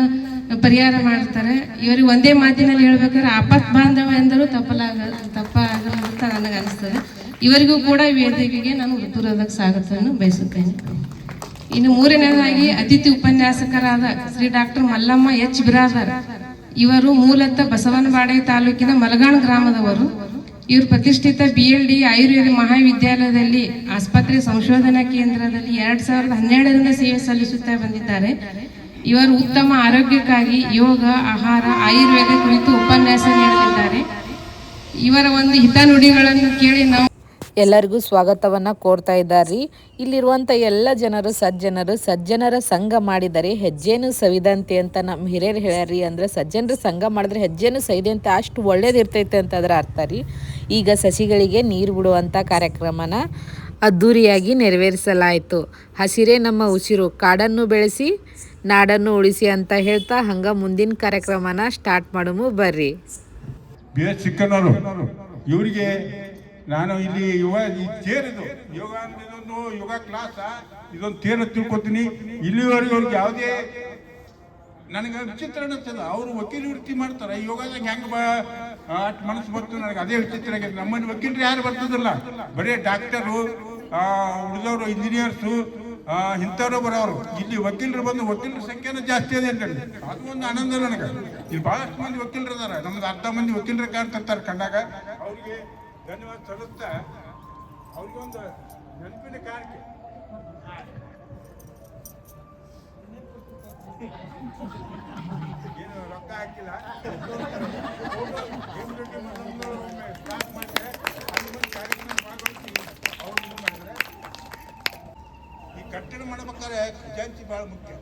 ಪರಿಹಾರ ಮಾಡ್ತಾರೆ. ಇವರಿಗೆ ಒಂದೇ ಮಾತಿನಲ್ಲಿ ಹೇಳ್ಬೇಕಾದ್ರೆ ಆಪತ್ ಬಾಂಧವ ಎಂದರೂ ತಪ್ಪಾಗಲ್ಲ ಅಂತ ನನಗೆ ಅನಿಸ್ತದೆ. ಇವರಿಗೂ ಕೂಡ ವೇದಿಕೆಗೆ ನಾನು ಹೃತ್ಪೂರ್ವಕ ಸ್ವಾಗತವನ್ನು ಬಯಸುತ್ತೇನೆ. ಇನ್ನು ಮೂರನೇದಾಗಿ ಅತಿಥಿ ಉಪನ್ಯಾಸಕರಾದ ಶ್ರೀ ಡಾಕ್ಟರ್ ಮಲ್ಲಮ್ಮ ಎಚ್ ಬಿರಾದರ್. ಇವರು ಮೂಲತಃ ಬಸವನಬಾಡೆ ತಾಲೂಕಿನ ಮಲಗಾಣ ಗ್ರಾಮದವರು. ಇವರು ಪ್ರತಿಷ್ಠಿತ BLD ಆಯುರ್ವೇದ ಮಹಾವಿದ್ಯಾಲಯದಲ್ಲಿ ಆಸ್ಪತ್ರೆ ಸಂಶೋಧನಾ ಕೇಂದ್ರದಲ್ಲಿ 2012ರಿಂದ ಸೇವೆ ಸಲ್ಲಿಸುತ್ತಾ ಬಂದಿದ್ದಾರೆ. ಇವರು ಉತ್ತಮ ಆರೋಗ್ಯಕ್ಕಾಗಿ ಯೋಗ, ಆಹಾರ, ಆಯುರ್ವೇದ ಕುರಿತು ಉಪನ್ಯಾಸ ನೀಡಲಿದ್ದಾರೆ. ಇವರ ಒಂದು ಹಿತನುಡಿಗಳನ್ನು ಕೇಳಿ ನಾವು ಎಲ್ಲರಿಗೂ ಸ್ವಾಗತವನ್ನು ಕೋರ್ತಾ ಇದ್ದಾರೆ. ಇಲ್ಲಿರುವಂಥ ಎಲ್ಲ ಜನರು ಸಜ್ಜನರ ಸಂಘ ಮಾಡಿದರೆ ಹೆಜ್ಜೆನು ಸವಿದಂತೆ ಅಂತ ನಮ್ಮ ಹಿರಿಯರು ಹೇಳ್ಯಾರಿ. ಅಂದರೆ ಸಜ್ಜನರ ಸಂಘ ಮಾಡಿದ್ರೆ ಹೆಜ್ಜೆನು ಸವಿದಂತೆ ಅಷ್ಟು ಒಳ್ಳೇದಿರ್ತೈತೆ ಅಂತ ಅದರ ಅರ್ಥ ರೀ. ಈಗ ಸಸಿಗಳಿಗೆ ನೀರು ಬಿಡುವಂಥ ಕಾರ್ಯಕ್ರಮನ ಅದ್ಧೂರಿಯಾಗಿ ನೆರವೇರಿಸಲಾಯಿತು. ಹಸಿರೇ ನಮ್ಮ ಉಸಿರು, ಕಾಡನ್ನು ಬೆಳೆಸಿ ನಾಡನ್ನು ಉಳಿಸಿ ಅಂತ ಹೇಳ್ತಾ ಹಂಗ ಮುಂದಿನ ಕಾರ್ಯಕ್ರಮನ ಸ್ಟಾರ್ಟ್ ಮಾಡಮು ಬರ್ರಿ. ಚಿಕ್ಕನವರು ಇವರಿಗೆ ನಾನು ಇಲ್ಲಿ ಈ ತೇರಿದು ಯೋಗ ಇದೊಂದು ಯೋಗ ಕ್ಲಾಸ, ಇದೊಂದು ತೇರು ತಿಳ್ಕೊತೀನಿ. ಇಲ್ಲಿವರೆಗೆ ಅವ್ರಿಗೆ ಯಾವುದೇ ನನಗೆ ವಿಚಿತ್ರ ಅನಿಸ್ತದ. ಅವರು ವಕೀಲ ವೃತ್ತಿ ಮಾಡ್ತಾರೆ, ಯೋಗದಾಗ ಹೆಂಗೆ ಅಷ್ಟು ಮನಸ್ಸು ಬಂತು ನನಗೆ ಅದೇ ವಿಚಿತ್ರ ಆಗಿದೆ. ನಮ್ಮಲ್ಲಿ ವಕೀಲರು ಯಾರು ಬರ್ತದಿಲ್ಲ, ಬರೀ ಡಾಕ್ಟರು, ಉಳಿದವರು ಇಂಜಿನಿಯರ್ಸು, ಇಂಥವ್ರು ಬರೋರು. ಇಲ್ಲಿ ವಕೀಲರು ಬಂದು ವಕೀಲರ ಸಂಖ್ಯೆನೂ ಜಾಸ್ತಿ ಇದೆ ಅಂತ ಅದು ಒಂದು ಆನಂದ ನನಗೆ. ಇಲ್ಲಿ ಭಾಳಷ್ಟು ಮಂದಿ ವಕೀಲರು ಇದಾರೆ, ನಮ್ದು ಅರ್ಧ ಮಂದಿ ವಕೀಲರು ಕಾಣ್ತಿರ್ತಾರೆ ಕಂಡಾಗ. ಅವ್ರಿಗೆ ಧನ್ಯವಾದ ಸಲ್ಲಿಸ್ತಾ ಅವ್ರಿಗೊಂದು ನೆನಪಿನ ಕಾಣಿಕೆ. ಏನು ರೊಕ್ಕ ಹಾಕಿಲ್ಲ, ಸ್ಟಾರ್ಟ್ ಮಾಡಿದ್ರೆ ಕಾರ್ಯಕ್ರಮ ಭಾಗವಹಿಸಿ ಅವ್ರು ಇದು ಮಾಡಿದ್ರೆ. ಈ ಕಟ್ಟಡ ಮಾಡ್ಬೇಕಾದ್ರೆ ಖಜಾಂಚಿ ಭಾಳ ಮುಖ್ಯ.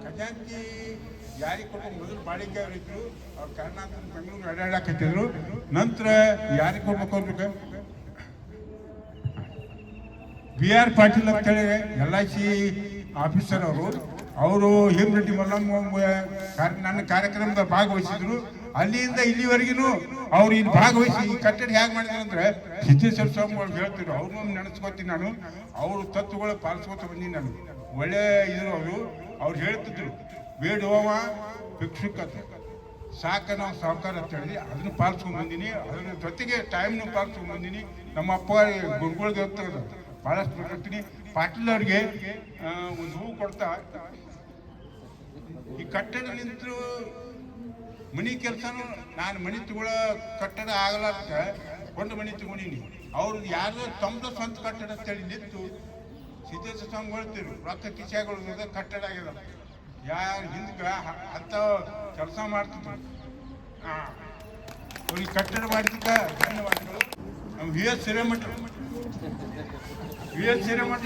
ಖಜಾಂಚಿ ಯಾರಿಗೆ ಕೊಟ್ಟು ಮೊದಲು ಬಾಳಿಕೆ ಅವರಿದ್ರು, ಅವ್ರ ಕಾರಣಾಂತರ ಬೆಂಗಳೂರು ಅಡ್ಡಾಡಕತ್ತಿದ್ರು. ನಂತರ ಯಾರಿಗೆ ಕೊಡ್ಬೇಕು ಅವ್ರಿಗೆ BR ಪಾಟೀಲ್ ಅಂತೇಳಿ LIC ಆಫೀಸರ್ ಅವರು ಹೇಮರೆಡ್ಡಿ ಮಲ್ಲಮ್ಮ ನನ್ನ ಕಾರ್ಯಕ್ರಮದ ಭಾಗವಹಿಸಿದ್ರು. ಅಲ್ಲಿಂದ ಇಲ್ಲಿವರೆಗೂ ಅವ್ರು ಇಲ್ಲಿ ಭಾಗವಹಿಸಿ ಈ ಕಟ್ಟಡ ಹೇಗೆ ಮಾಡಿದ್ರು ಅಂದ್ರೆ ಸಿದ್ದೇಶ್ವರ ಸ್ವಾಮಿಗಳು ಹೇಳ್ತಿದ್ರು. ಅವ್ರನ್ನೊಮ್ಮೆ ನೆನೆಸ್ಕೊತೀನಿ ನಾನು. ಅವರು ತತ್ವಗಳು ಪಾಲಿಸ್ಕೊತ ಬಂದೀನಿ ನಾನು. ಒಳ್ಳೆ ಇದ್ರು ಅವ್ರು ಹೇಳ್ತಿದ್ರು, ಬೇಡುವವ ಭಿಕ್ಷುಕ ಸಾಕ ನಾವು ಸಾವುಕಾರ ಅಂತ ಹೇಳಿ ಅದನ್ನು ಪಾಲಿಸ್ಕೊಂಡು ಬಂದೀನಿ. ಅದ್ರ ಜೊತೆಗೆ ಟೈಮ್ನು ಪಾಲಿಸ್ಕೊಂಡು ಬಂದೀನಿ. ನಮ್ಮ ಅಪ್ಪ ಗುರುಗಳಿಗೆ ಹೋಗ್ತದೆ ಭಾಳಷ್ಟು ಬರ್ತೀನಿ. ಪಾಟೀಲ್ ಅವ್ರಿಗೆ ಒಂದು ಹೂವು ಕೊಡ್ತಾ ಈ ಕಟ್ಟಡ ನಿಂತರು ಮನೆ ಕೆಲಸನೂ ನಾನು ಮನೆ ತಗೊಳ್ಳೋ ಕಟ್ಟಡ ಆಗಲಾರ್ದ ಒಂದು ಮನೆ ತಗೊಂಡಿನಿ. ಅವ್ರು ಯಾರು ತಮ್ಮದು ಸ್ವಂತ ಕಟ್ಟಡ ಅಂತೇಳಿ ನಿಂತು ಸಿದ್ದೇಶ್ವರ ಸ್ವಾಮಿ ಹೇಳ್ತಿರು ರೊಕ್ಕ ಕಿಶಾಗಳು ಕಟ್ಟಡ ಆಗ್ಯದ. ಯಾರು ಹಿಂದ್ಗೆ ಅಂತ ಕೆಲಸ ಮಾಡ್ತಿದ್ರು. ಅವ್ರಿಗೆ ಕಟ್ಟಡ ಮಾಡಿದ್ದಕ್ಕೆ ಧನ್ಯವಾದಗಳು. ನಮ್ಮ VS ಹಿರೇಮಠ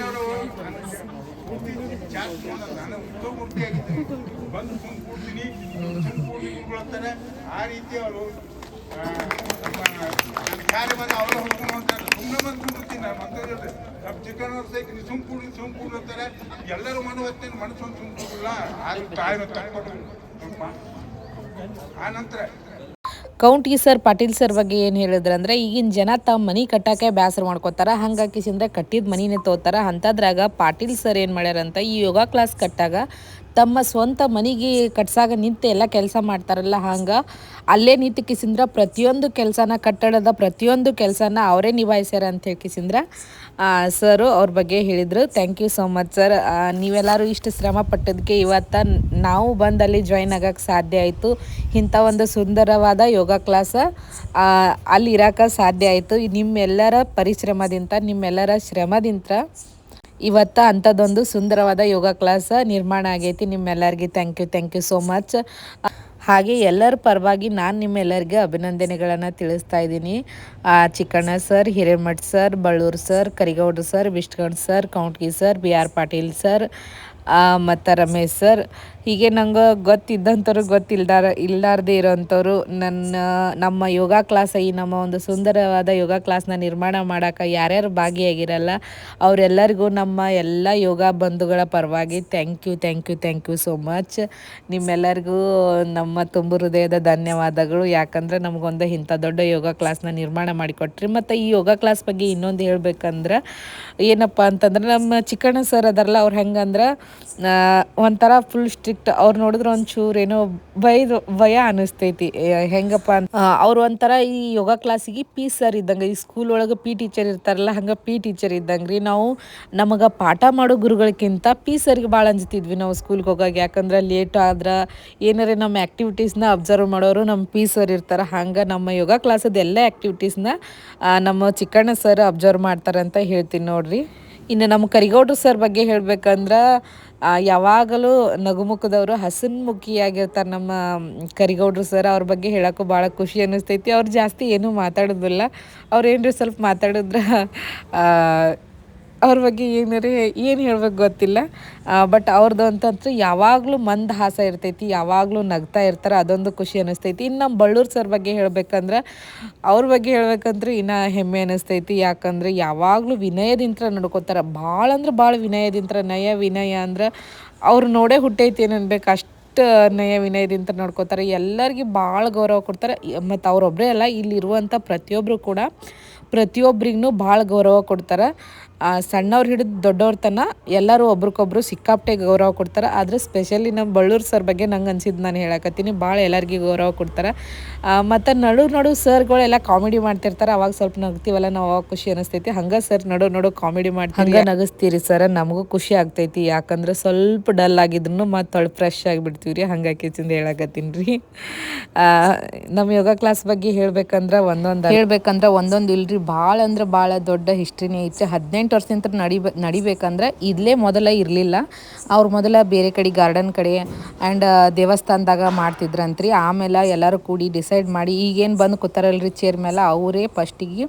ಅವರು ನಾನು ಉದ್ಯೋಗಮೂರ್ತಿ ಆಗಿದ್ದೀನಿ, ಬಂದು ಸುಮ್ಮನೆ ಕೂಡ್ತೀನಿ ಕೂಡ್ತಾರೆ. ಆ ರೀತಿ ಅವರು ನನ್ನ ಕಾರ್ಯವನ್ನು ಅವರ ಹುಡ್ಕೊಂಡು ಹೋಗ್ತಾರೆ. ಸುಮ್ಮನೆ ಬಂದು ಕೂಡ್ತೀನಿ ನಾನು ಮಂತ್ರಿ ನಮ್ಮ ಚಿಕ್ಕನವ್ರ ಸೈಕ್ ಸುಮ್ ಕೂಡ್ತಾರೆ. ಎಲ್ಲರೂ ಮನವತ್ತೇನು ಮನಸ್ಸೊಂದು ಸುಮ್ ಕೂಡಲ್ಲ. ಆದ್ರೂ ತಾಯಿನ ತಕ್ಕೊಟ್ಟು ಸ್ವಲ್ಪ. ಆ ನಂತರ ಕೌಂಟಿ ಸರ್ ಪಾಟೀಲ್ ಸರ್ ಬಗ್ಗೆ ಏನು ಹೇಳಿದ್ರು ಅಂದರೆ, ಈಗಿನ ಜನ ತಮ್ಮ ಮನೆ ಕಟ್ಟೋಕ್ಕೆ ಬೇಸರ ಮಾಡ್ಕೋತಾರೆ, ಹಂಗಾಕಿಸಿಂದ ಕಟ್ಟಿದ ಮನಿನೇ ತೋತಾರೆ. ಅಂಥದ್ರಾಗ ಪಾಟೀಲ್ ಸರ್ ಏನು ಮಾಡ್ಯಾರಂತ ಈ ಯೋಗ ಕ್ಲಾಸ್ ಕಟ್ಟಾಗ ತಮ್ಮ ಸ್ವಂತ ಮನೆಗೆ ಕಟ್ಸಾಗ ನಿಂತು ಎಲ್ಲ ಕೆಲಸ ಮಾಡ್ತಾರಲ್ಲ, ಹಂಗೆ ಅಲ್ಲೇ ನಿಂತು ಕಿಸಿಂದ್ರ ಪ್ರತಿಯೊಂದು ಕೆಲಸನ ಕಟ್ಟಡದ ಪ್ರತಿಯೊಂದು ಕೆಲಸನ ಅವರೇ ನಿಭಾಯಿಸ್ಯಾರ ಅಂತ ಹೇಳ್ಕಿಸಿಂದ್ರ ಸರು ಅವ್ರ ಬಗ್ಗೆ ಹೇಳಿದರು. Thank you so much sir. ನೀವೆಲ್ಲರೂ ಇಷ್ಟು ಶ್ರಮ ಪಟ್ಟದಕ್ಕೆ ಇವತ್ತು ನಾವು ಬಂದು ಅಲ್ಲಿ ಜಾಯ್ನ್ ಆಗೋಕ್ಕೆ ಸಾಧ್ಯ ಆಯಿತು. ಇಂಥ ಒಂದು ಸುಂದರವಾದ ಯೋಗ ಕ್ಲಾಸ ಅಲ್ಲಿ ಇರೋಕ್ಕೆ ಸಾಧ್ಯ ಆಯಿತು. ನಿಮ್ಮೆಲ್ಲರ ಪರಿಶ್ರಮದಿಂದ ನಿಮ್ಮೆಲ್ಲರ ಶ್ರಮದಿಂದ ಇವತ್ತು ಅಂಥದ್ದೊಂದು ಸುಂದರವಾದ ಯೋಗ ಕ್ಲಾಸ್ ನಿರ್ಮಾಣ ಆಗೈತಿ. ನಿಮ್ಮೆಲ್ಲರಿಗೆ ಥ್ಯಾಂಕ್ ಯು ಸೋ ಮಚ್. ಹಾಗೆ ಎಲ್ಲರ ಪರವಾಗಿ ನಾನು ನಿಮ್ಮೆಲ್ಲರಿಗೆ ಅಭಿನಂದನೆಗಳನ್ನು ತಿಳಿಸ್ತಾ ಇದ್ದೀನಿ. Chikkanna sir, Hiremath sir, Ballur sir, ಕರಿಗೌಡ್ರು sir, Vishnugowd sir, Kountgi sir, BR Patil sir ಮತ್ತು ರಮೇಶ್ ಸರ್, ಹೀಗೆ ನಂಗೆ ಗೊತ್ತಿದ್ದಂಥವ್ರು ಇಲ್ಲಾರ್ದೇ ಇರೋಂಥವ್ರು ನಮ್ಮ ಯೋಗ ಕ್ಲಾಸ್ ಈ ನಮ್ಮ ಒಂದು ಸುಂದರವಾದ ಯೋಗ ಕ್ಲಾಸ್ನ ನಿರ್ಮಾಣ ಮಾಡೋಕೆ ಯಾರ್ಯಾರು ಭಾಗಿಯಾಗಿರಲ್ಲ ಅವರೆಲ್ಲರಿಗೂ ನಮ್ಮ ಎಲ್ಲ ಯೋಗ ಬಂಧುಗಳ ಪರವಾಗಿ ಥ್ಯಾಂಕ್ ಯು ಸೋ ಮಚ್. ನಿಮ್ಮೆಲ್ಲರಿಗೂ ನಮ್ಮ ತುಂಬು ಹೃದಯದ ಧನ್ಯವಾದಗಳು. ಯಾಕಂದರೆ ನಮಗೊಂದು ಇಂಥ ದೊಡ್ಡ ಯೋಗ ಕ್ಲಾಸ್ನ ನಿರ್ಮಾಣ ಮಾಡಿಕೊಟ್ರಿ. ಮತ್ತು ಈ ಯೋಗ ಕ್ಲಾಸ್ ಬಗ್ಗೆ ಇನ್ನೊಂದು ಹೇಳ್ಬೇಕಂದ್ರೆ ಏನಪ್ಪ ಅಂತಂದ್ರೆ ನಮ್ಮ ಚಿಕ್ಕಣ್ಣ ಸರ್ ಅದಾರಲ್ಲ ಅವ್ರು ಹೆಂಗಂದ್ರೆ ಒಂಥರ ಫುಲ್ ಸ್ಟ್ರಿಕ್ಟ್. ಅವ್ರು ನೋಡಿದ್ರೆ ಒಂಚೂರು ಏನೋ ಭಯ ಅನ್ನಿಸ್ತೈತಿ. ಹೆಂಗಪ್ಪ ಅವ್ರು ಒಂಥರ ಈ ಯೋಗ ಕ್ಲಾಸಿಗೆ ಪಿ ಸರ್ ಇದ್ದಂಗೆ, ಈ ಸ್ಕೂಲ್ ಒಳಗೆ ಪಿ ಟೀಚರ್ ಇರ್ತಾರಲ್ಲ ಹಂಗೆ ಪಿ ಟೀಚರ್ ಇದ್ದಂಗೆ ರೀ. ನಾವು ನಮಗೆ ಪಾಠ ಮಾಡೋ ಗುರುಗಳಕ್ಕಿಂತ ಪಿ ಸರ್ಗೆ ಭಾಳ ಅಂಜ್ತಿದ್ವಿ ನಾವು ಸ್ಕೂಲ್ಗೆ ಹೋಗಾಗ. ಯಾಕಂದ್ರೆ ಲೇಟ್ ಆದ್ರೆ ಏನಾರೇ ನಮ್ಮ ಆ್ಯಕ್ಟಿವಿಟೀಸ್ನ ಅಬ್ಸರ್ವ್ ಮಾಡೋರು ನಮ್ಮ ಪಿ ಸರ್ ಇರ್ತಾರೆ. ಹಂಗೆ ನಮ್ಮ ಯೋಗ ಕ್ಲಾಸದ ಎಲ್ಲ ಆ್ಯಕ್ಟಿವಿಟೀಸ್ನ ನಮ್ಮ ಚಿಕ್ಕಣ್ಣ ಸರ್ ಅಬ್ಸರ್ವ್ ಮಾಡ್ತಾರಂತ ಹೇಳ್ತೀನಿ ನೋಡ್ರಿ. ಇನ್ನು ನಮ್ಮ ಕರಿಗೌಡ್ರು ಸರ್ ಬಗ್ಗೆ ಹೇಳ್ಬೇಕಂದ್ರೆ ಯಾವಾಗಲೂ ನಗುಮುಖದವರು ಹಸನ್ಮುಖಿಯಾಗಿರ್ತಾರೆ ನಮ್ಮ ಕರಿಗೌಡ್ರು ಸರ್. ಅವ್ರ ಬಗ್ಗೆ ಹೇಳೋಕ್ಕೂ ಭಾಳ ಖುಷಿ ಅನ್ನಿಸ್ತೈತಿ. ಅವ್ರು ಜಾಸ್ತಿ ಏನೂ ಮಾತಾಡೋದಿಲ್ಲ. ಅವ್ರು ಏನ್ರಿ ಸ್ವಲ್ಪ ಮಾತಾಡಿದ್ರೆ ಅವ್ರ ಬಗ್ಗೆ ಏನು ಹೇಳ್ಬೇಕು ಗೊತ್ತಿಲ್ಲ. ಬಟ್ ಅವ್ರದ್ದು ಅಂತಂದ್ರೆ ಯಾವಾಗಲೂ ಮಂದಹಾಸ ಇರ್ತೈತಿ, ಯಾವಾಗಲೂ ನಗ್ತಾ ಇರ್ತಾರೆ. ಅದೊಂದು ಖುಷಿ ಅನ್ನಿಸ್ತೈತಿ. ಇನ್ನು ನಮ್ಮ ಬಳ್ಳೂರು ಸರ್ ಬಗ್ಗೆ ಹೇಳ್ಬೇಕಂದ್ರೆ ಅವ್ರ ಬಗ್ಗೆ ಹೇಳ್ಬೇಕಂದ್ರೆ ಇನ್ನೂ ಹೆಮ್ಮೆ ಅನ್ನಿಸ್ತೈತಿ. ಯಾಕಂದರೆ ಯಾವಾಗಲೂ ವಿನಯದಿಂತ್ರ ನಡ್ಕೋತಾರೆ. ಭಾಳ ಅಂದ್ರೆ ಭಾಳ ವಿನಯದಿಂತ್ರ. ವಿನಯ ಅಂದ್ರೆ ಅವ್ರು ನೋಡೇ ಹುಟ್ಟೈತಿ ಏನು ಅನ್ಬೇಕು, ಅಷ್ಟು ನಯ ವಿನಯದಿಂದ ನೋಡ್ಕೋತಾರೆ. ಎಲ್ಲರಿಗೂ ಭಾಳ ಗೌರವ ಕೊಡ್ತಾರೆ. ಮತ್ತು ಅವರೊಬ್ಬರೇ ಅಲ್ಲ, ಇಲ್ಲಿರುವಂಥ ಪ್ರತಿಯೊಬ್ಬರಿಗೂ ಭಾಳ ಗೌರವ ಕೊಡ್ತಾರೆ. ಸಣ್ಣವ್ರು ಹಿಡಿದು ದೊಡ್ಡವ್ರ ತನಕ ಎಲ್ಲರೂ ಒಬ್ರಿಗೊಬ್ರು ಸಿಕ್ಕಾಪಟ್ಟೆ ಗೌರವ ಕೊಡ್ತಾರೆ. ಆದರೆ ಸ್ಪೆಷಲಿ ನಮ್ಮ ಬಳ್ಳೂರು ಸರ್ ಬಗ್ಗೆ ನಂಗೆ ಅನ್ಸಿದ್ದು ನಾನು ಹೇಳಕತ್ತೀನಿ. ಭಾಳ ಎಲ್ಲರಿಗೂ ಗೌರವ ಕೊಡ್ತಾರೆ. ಮತ್ತು ನಡು ಸರ್ಗಳೆಲ್ಲ ಕಾಮಿಡಿ ಮಾಡ್ತಿರ್ತಾರೆ. ಅವಾಗ ಸ್ವಲ್ಪ ನಗ್ತೀವಲ್ಲ ನಾವು, ಅವಾಗ ಖುಷಿ ಅನ್ನಿಸ್ತೈತಿ. ಹಂಗೆ ಸರ್ ನಡು ಕಾಮಿಡಿ ಮಾಡಿ ಹಂಗೆ ನಗಿಸ್ತೀರಿ ಸರ್, ನಮಗೂ ಖುಷಿ ಆಗ್ತೈತಿ. ಯಾಕಂದ್ರೆ ಸ್ವಲ್ಪ ಡಲ್ ಆಗಿದ್ರು ಮತ್ತು ಫ್ರೆಶ್ ಆಗಿಬಿಡ್ತೀವಿ ರೀ. ಹಂಗಾಗಿ ಚಿಂದ ಹೇಳಕತ್ತೀನಿ ರೀ. ನಮ್ಮ ಯೋಗ ಕ್ಲಾಸ್ ಬಗ್ಗೆ ಹೇಳ್ಬೇಕಂದ್ರೆ ಒಂದೊಂದು ಇಲ್ರಿ, ಭಾಳ ಅಂದ್ರೆ ಭಾಳ ದೊಡ್ಡ ಹಿಸ್ಟ್ರಿನೇ ಐತೆ. 18 ವರ್ಷದಿಂದ ನಡಿಬೇಕಂದ್ರೆ ಇಲ್ಲೇ ಮೊದಲ ಇರಲಿಲ್ಲ. ಅವ್ರು ಮೊದಲ ಬೇರೆ ಕಡೆ ಗಾರ್ಡನ್ ಕಡೆ ಆ್ಯಂಡ್ ದೇವಸ್ಥಾನದಾಗ ಮಾಡ್ತಿದ್ರಂತ್ರಿ. ಆಮೇಲೆ ಎಲ್ಲರೂ ಕೂಡಿ ಡಿಸೈಡ್ ಮಾಡಿ ಈಗೇನು ಬಂದು ಕೂತಾರಲ್ರಿ ಚೇರ್ ಮೇಲೆ, ಅವರೇ ಫಸ್ಟಿಗೆ